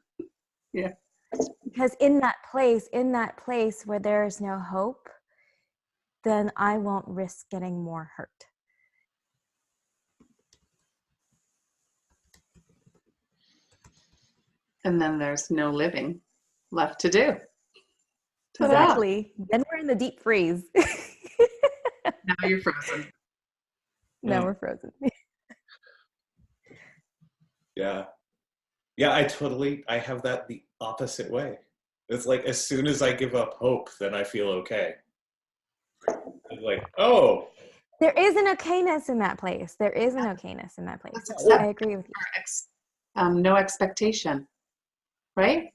Yeah. Because in that place where there is no hope, then I won't risk getting more hurt. And then there's no living left to do. Exactly. Then we're in the deep freeze. Now you're frozen. Now we're frozen. Yeah. Yeah, I have that the opposite way. It's like as soon as I give up hope, then I feel okay. It's like, oh. There is an okayness in that place. There is an okayness in that place. I agree with you. No expectation, right?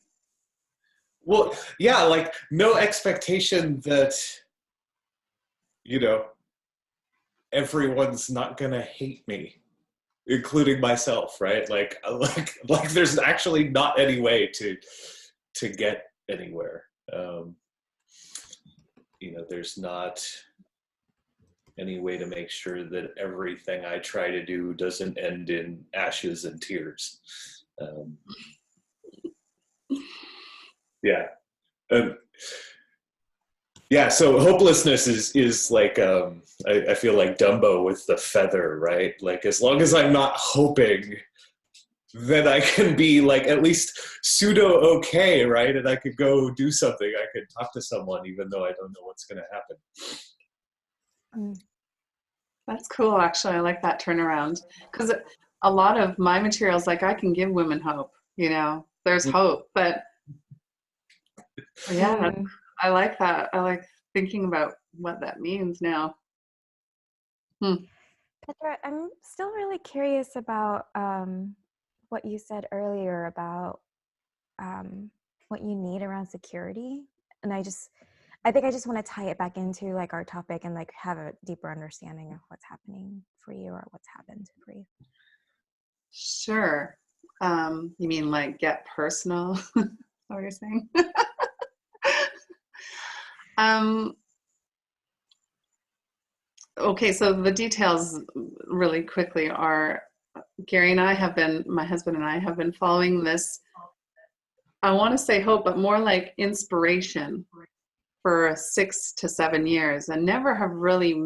Well, yeah, like no expectation that, you know, everyone's not gonna hate me, including myself, right? Like there's actually not any way to get anywhere. You know, there's not any way to make sure that everything I try to do doesn't end in ashes and tears. Yeah. Yeah, so hopelessness is like I feel like Dumbo with the feather, right? Like as long as I'm not hoping, then I can be like at least pseudo okay, right? And I could go do something. I could talk to someone even though I don't know what's going to happen. That's cool, actually. I like that turnaround, because a lot of my materials, like I can give women hope, you know, there's hope, but yeah, I like that. I like thinking about what that means now. Petra, I'm still really curious about what you said earlier about what you need around security. And I think I just want to tie it back into like our topic and like have a deeper understanding of what's happening for you or what's happened for you. Sure. You mean like get personal? Is that what you're saying? Okay, so the details really quickly are, Gary and I have been, my husband and I have been following this, I want to say hope, but more like inspiration for 6 to 7 years, and never have really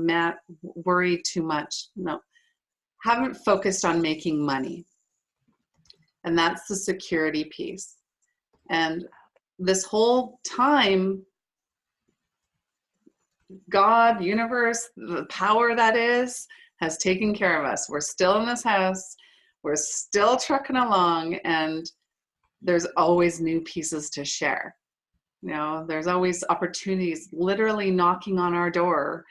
worried too much. No, haven't focused on making money. And that's the security piece. And this whole time, God, universe, the power that is, has taken care of us. We're still in this house. We're still trucking along, and there's always new pieces to share. You know, there's always opportunities literally knocking on our door,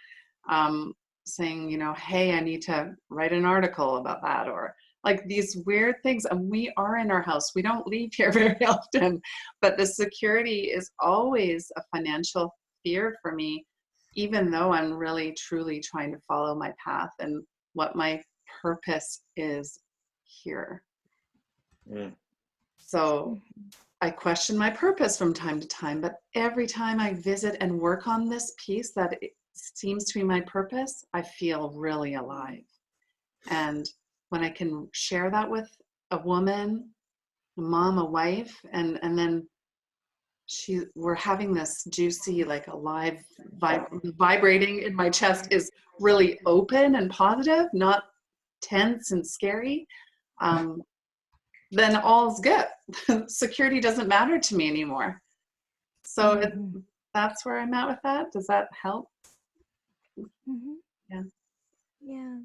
saying, you know, hey, I need to write an article about that, or like these weird things. And we are in our house. We don't leave here very often, but the security is always a financial fear for me, even though I'm really, truly trying to follow my path and what my purpose is here. Mm. So I question my purpose from time to time, but every time I visit and work on this piece that it seems to be my purpose, I feel really alive. And when I can share that with a woman, a mom, a wife, and then we're having this juicy, like alive, vibrating in my chest is really open and positive, not tense and scary. Then all's good. Security doesn't matter to me anymore. So that's where I'm at with that. Does that help? Mm-hmm. Yeah. Yeah.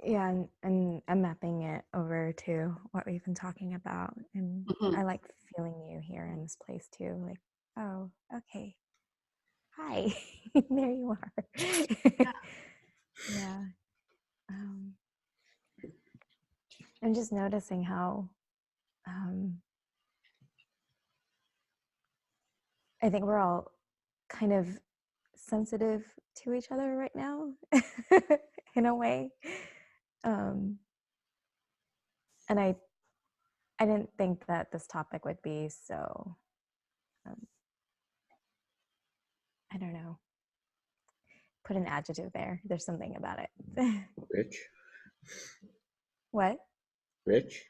Yeah, and I'm mapping it over to what we've been talking about, and I like feeling you here in this place too. Like, oh, okay, hi, there you are. Yeah. I'm just noticing how I think we're all kind of sensitive to each other right now, in a way. And I didn't think that this topic would be so, I don't know, put an adjective there. There's something about it. Rich. What? Rich.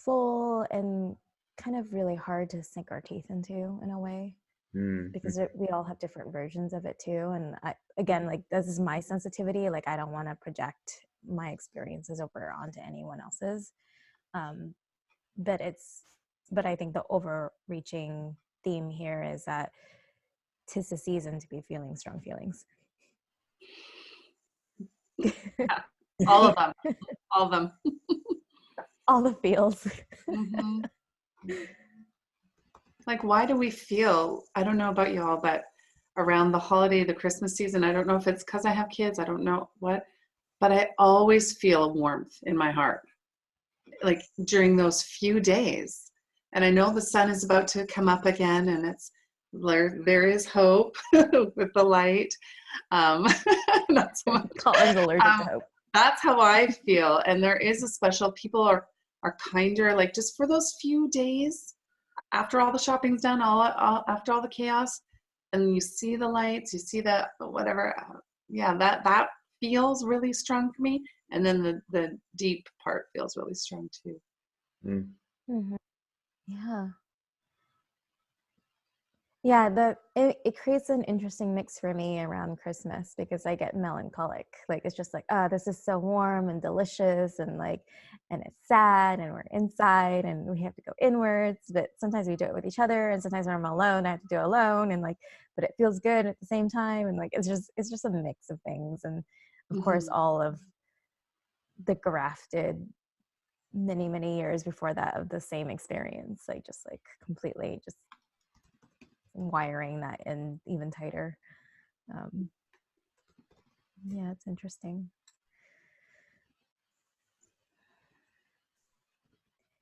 Full and kind of really hard to sink our teeth into in a way. Because we all have different versions of it too. And again, like, this is my sensitivity. Like, I don't want to project my experiences over onto anyone else's. But I think the overreaching theme here is that 'tis the season to be feeling strong feelings. Yeah, all of them. All of them. All the feels. Like, why do we feel, I don't know about y'all, but around the holiday, the Christmas season, I don't know if it's because I have kids, I don't know what, but I always feel a warmth in my heart, like during those few days. And I know the sun is about to come up again, and there is hope with the light. Not so much. Colin's allergic to hope. That's how I feel. And there is a special, people are kinder, like just for those few days after all the shopping's done, after all the chaos, and you see the lights, you see the whatever. Yeah, that feels really strong for me. And then the deep part feels really strong too. Yeah. Yeah, it creates an interesting mix for me around Christmas, because I get melancholic. Like, it's just like, this is so warm and delicious, and like, and it's sad, and we're inside and we have to go inwards, but sometimes we do it with each other, and sometimes when I'm alone, I have to do it alone, and like, but it feels good at the same time, and like, it's just a mix of things. And of course, all of the grafted many years before that of the same experience, like just like completely just wiring that in even tighter. Yeah, it's interesting.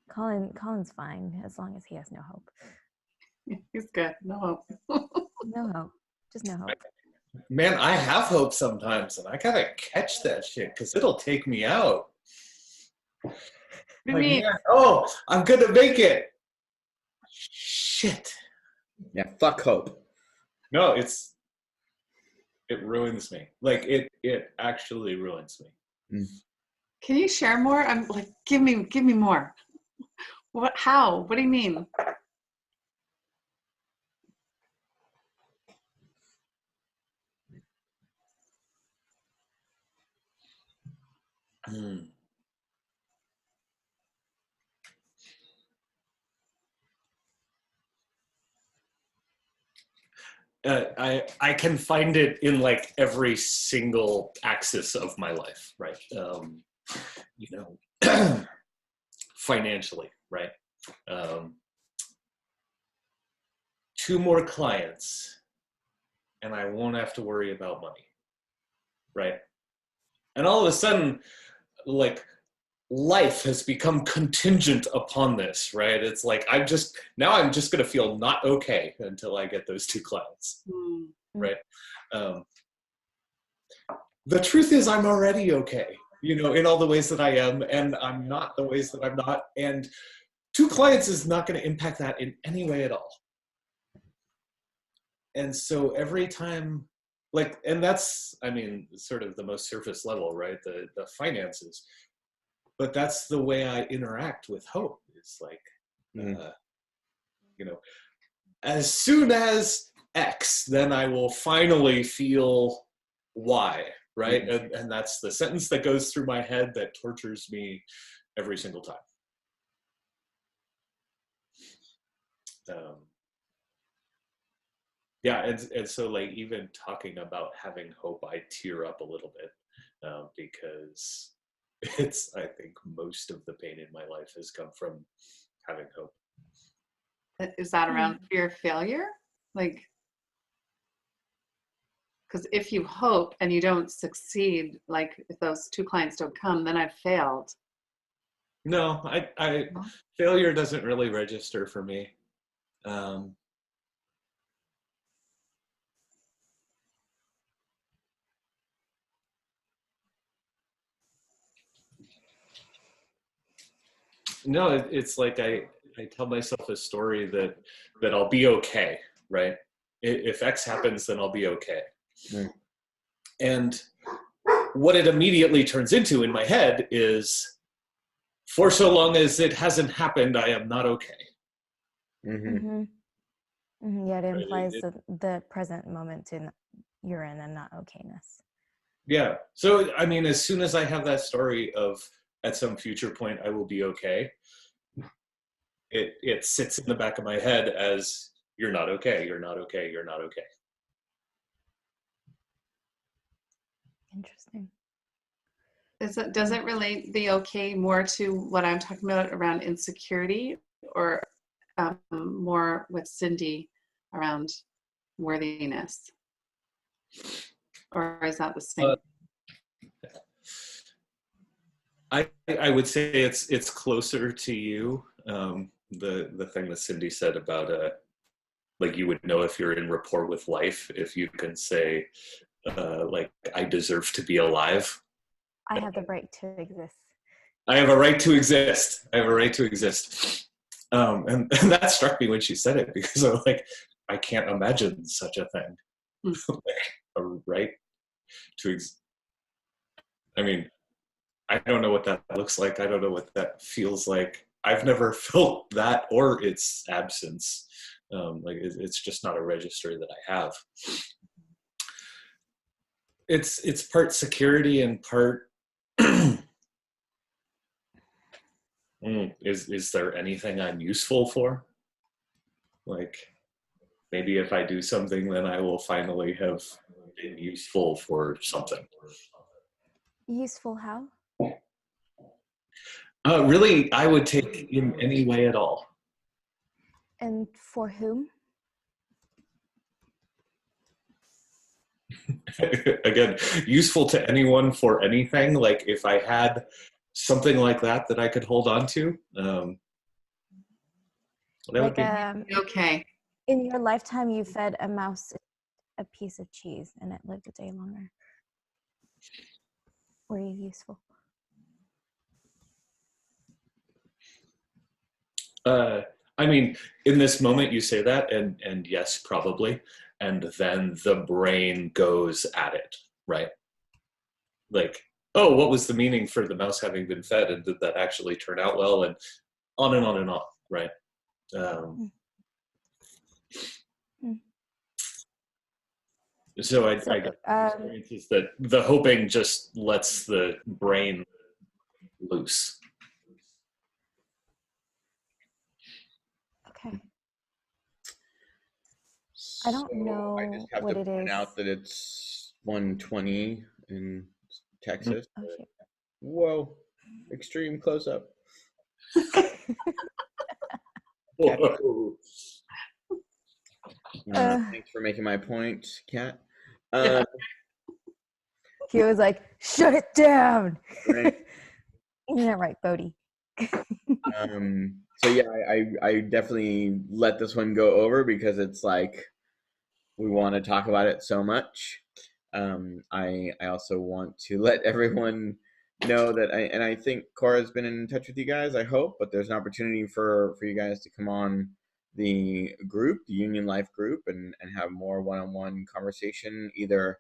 Colin's fine as long as he has no hope. He's good. No hope. No hope. Just no hope. Man, I have hope sometimes, and I gotta catch that shit because it'll take me out. Like, man, I'm gonna make it. Shit. Yeah, fuck hope. No, it ruins me. Like, it actually ruins me. Can you share more? I'm like, give me more. What? How? What do you mean? I can find it in like every single axis of my life, right? You know, financially, right? 2 more clients and I won't have to worry about money, right? And all of a sudden, like, life has become contingent upon this, right? It's like I'm just going to feel not okay until I get those 2 clients, right? The truth is, I'm already okay, you know, in all the ways that I am, and I'm not the ways that I'm not, and 2 clients is not going to impact that in any way at all. And so every time, like, and that's, I mean, sort of the most surface level, right? The finances. But that's the way I interact with hope. It's like, you know, as soon as X, then I will finally feel Y, right? And that's the sentence that goes through my head that tortures me every single time. Yeah, and so like even talking about having hope, I tear up a little bit because it's, I think most of the pain in my life has come from having hope. Is that around fear of failure? Like, because if you hope and you don't succeed, like if those 2 clients don't come, then I've failed. No, I failure doesn't really register for me. No, it's like I tell myself a story that I'll be okay, right? If X happens, then I'll be okay. And what it immediately turns into in my head is, for so long as it hasn't happened, I am not okay. Yeah, it implies the present moment you're in and not okayness. Yeah. So, I mean, as soon as I have that story of at some future point I will be okay, it sits in the back of my head as you're not okay, you're not okay, you're not okay. Interesting. Does it relate the okay more to what I'm talking about around insecurity, or more with Cindy around worthiness? Or is that the same? I would say it's closer to you. The thing that Cindy said about like you would know if you're in rapport with life if you can say like I deserve to be alive. I have the right to exist. I have a right to exist. I have a right to exist. And that struck me when she said it, because I'm like, I can't imagine such a thing. Like, a right to exist. I mean, I don't know what that looks like. I don't know what that feels like. I've never felt that or its absence. Like it's just not a register that I have. It's part security and part is there anything I'm useful for? Like maybe if I do something, then I will finally have been useful for something. Useful how? Really, I would take in any way at all. And for whom? Again, useful to anyone for anything. Like if I had something like that I could hold on to. Like okay. In your lifetime, you fed a mouse a piece of cheese and it lived a day longer. Were you useful? I mean, in this moment you say that, and yes, probably. And then the brain goes at it, right? Like, oh, what was the meaning for the mouse having been fed? And did that actually turn out well? And on and on and on, right? So I get experiences that the hoping just lets the brain loose. Okay. I don't know I just have what to it point is. out that it's 1:20 in Texas. Oh shit. Whoa, extreme close up. Whoa. Thanks for making my point, Kat. He was like, "Shut it down." Right. Yeah, right, Bodhi. So yeah, I definitely let this one go over because it's like we want to talk about it so much. I also want to let everyone know that I think Cora's been in touch with you guys, I hope, but there's an opportunity for you guys to come on the group, the Union Life group, and have more one-on-one conversation, either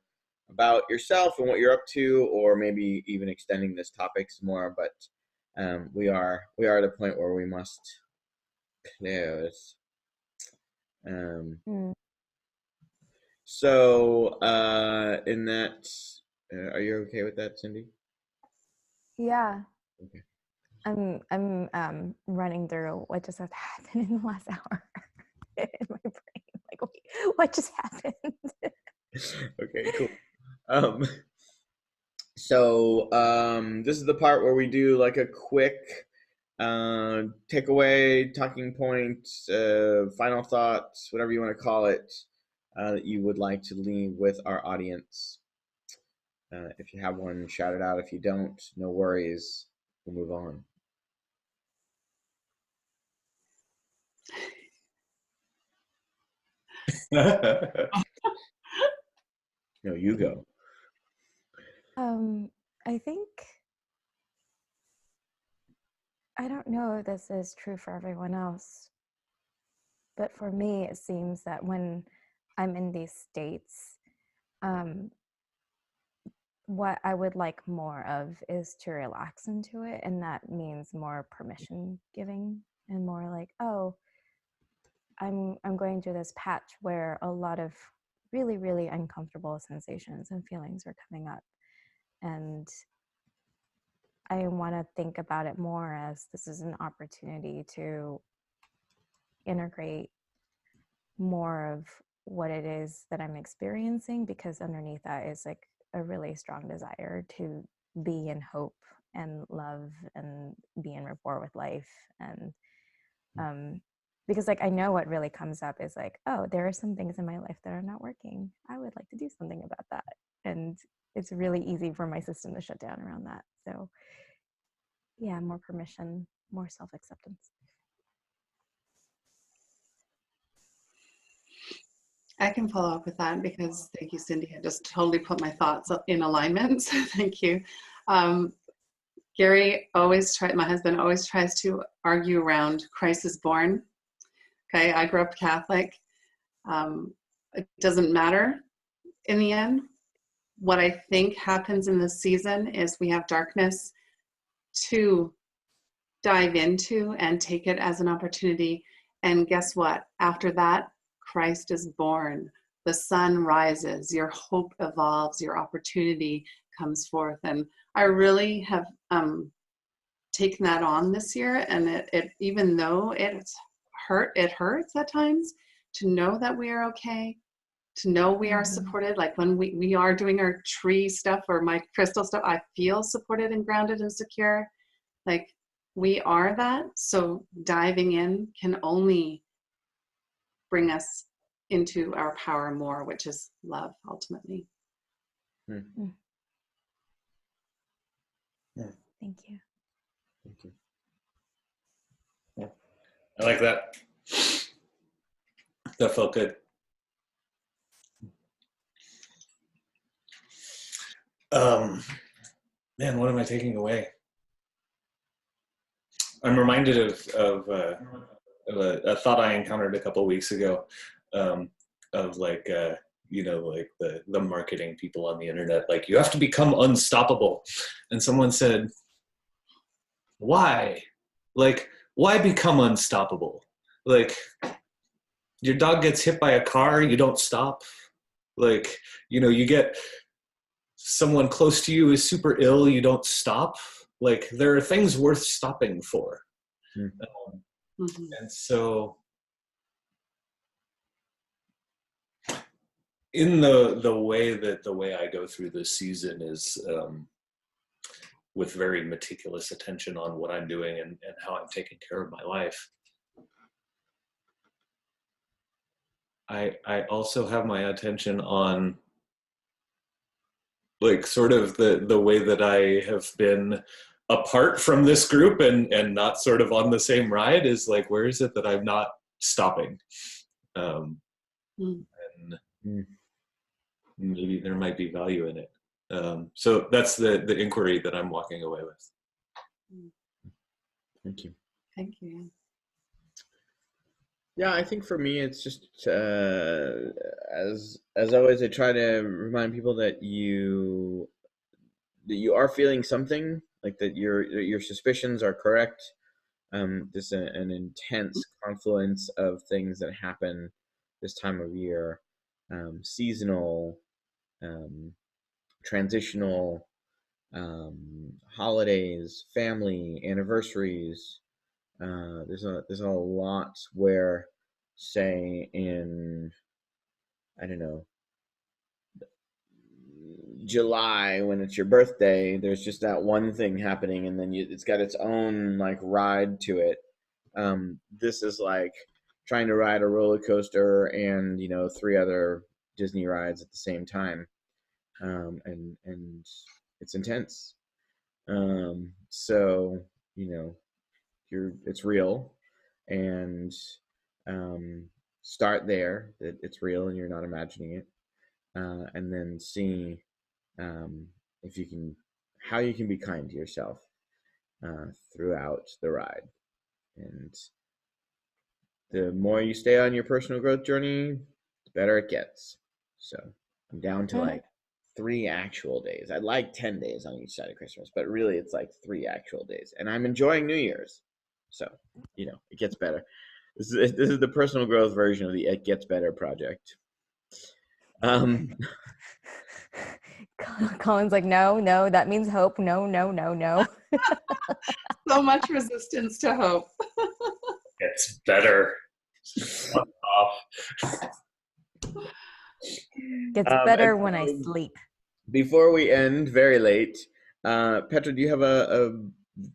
about yourself and what you're up to, or maybe even extending this topic some more. But we are at a point where we must close. So in that, are you okay with that, Cindy? Yeah. Okay. I'm running through what just has happened in the last hour in my brain. Like, wait, what just happened? Okay, cool. So this is the part where we do like a quick takeaway, talking point, final thoughts, whatever you want to call it, that you would like to leave with our audience. If you have one, shout it out. If you don't, no worries. We'll move on. No, you go. I think, I don't know if this is true for everyone else, but for me, it seems that when I'm in these states, what I would like more of is to relax into it. And that means more permission giving and more like, oh, I'm going through this patch where a lot of really, really uncomfortable sensations and feelings are coming up. And I want to think about it more as this is an opportunity to integrate more of what it is that I'm experiencing, because underneath that is like a really strong desire to be in hope and love and be in rapport with life. And because like I know what really comes up is like, oh, there are some things in my life that are not working. I would like to do something about that. And it's really easy for my system to shut down around that. So yeah, more permission, more self-acceptance. I can follow up with that because thank you, Cindy. I just totally put my thoughts in alignment. So thank you. Gary my husband always tries to argue around Christ is born. Okay, I grew up Catholic. It doesn't matter in the end. What I think happens in this season is we have darkness to dive into and take it as an opportunity. And guess what? After that, Christ is born. The sun rises, your hope evolves, your opportunity comes forth. And I really have taken that on this year. And it even though it hurts at times to know that we are okay, to know we are supported. Like when we are doing our tree stuff or my crystal stuff, I feel supported and grounded and secure. Like we are that. So diving in can only bring us into our power more, which is love ultimately. Thank you. Thank you. Yeah. I like that. That felt good. Man, what am I taking away? I'm reminded of a thought I encountered a couple of weeks ago, of like, like the marketing people on the internet, like you have to become unstoppable. And someone said, why? Like, why become unstoppable? Like, your dog gets hit by a car, you don't stop. Like, you get someone close to you is super ill, you don't stop. Like, there are things worth stopping for. And so in the way I go through this season is with very meticulous attention on what I'm doing and how I'm taking care of my life. I also have my attention on like sort of the way that I have been apart from this group and not sort of on the same ride is like, where is it that I'm not stopping? And maybe there might be value in it. So that's the inquiry that I'm walking away with. Thank you. Thank you. Yeah, I think for me, it's just as always, I try to remind people that you are feeling something, like that your suspicions are correct. This an intense confluence of things that happen this time of year, seasonal, transitional, holidays, family, anniversaries. There's a lot where, say, in, I don't know, July, when it's your birthday, there's just that one thing happening, and then it's got its own like ride to it. This is like trying to ride a roller coaster and 3 other Disney rides at the same time, and it's intense. So it's real, and start there, that it's real and you're not imagining it, and then see if you can, how you can be kind to yourself throughout the ride. And the more you stay on your personal growth journey, the better it gets. So I'm down to like 3 actual days. I'd like 10 days on each side of Christmas, but really it's like 3 actual days. And I'm enjoying New Year's. So, it gets better. This is the personal growth version of the It Gets Better project. Colin's like, no, that means hope. No. So much resistance to hope. It's better. Gets better when I sleep. Before we end, very late, Petra, do you have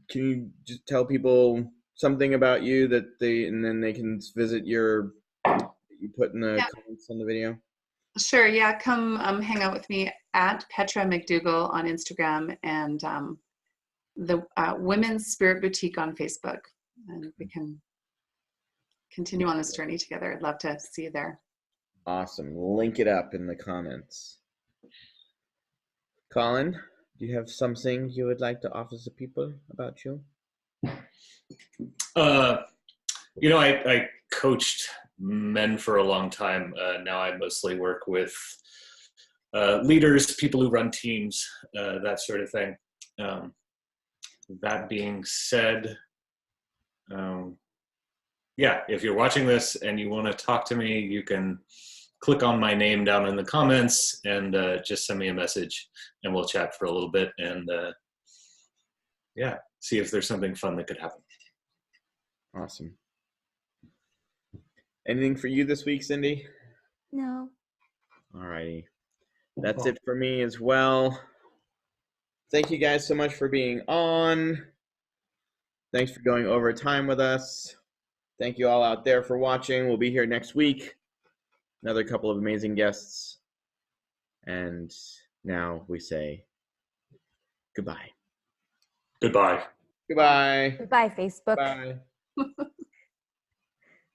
can you just tell people something about you and then they can visit you put in the comments on the video? Sure, yeah, come hang out with me at Petra MacDougall on Instagram, and the Women's Spirit Boutique on Facebook, and we can continue on this journey together. I'd love to see you there. Awesome. Link it up in the comments. Colin, do you have something you would like to offer the people about you? I coached men for a long time. Now I mostly work with leaders, people who run teams, that sort of thing. That being said, if you're watching this and you want to talk to me, you can click on my name down in the comments and just send me a message, and we'll chat for a little bit and see if there's something fun that could happen. Awesome. Anything for you this week, Cindy? No. All righty. That's it for me as well. Thank you guys so much for being on. Thanks for going over time with us. Thank you all out there for watching. We'll be here next week. Another couple of amazing guests. And now we say goodbye. Goodbye. Goodbye. Goodbye, Facebook. Bye.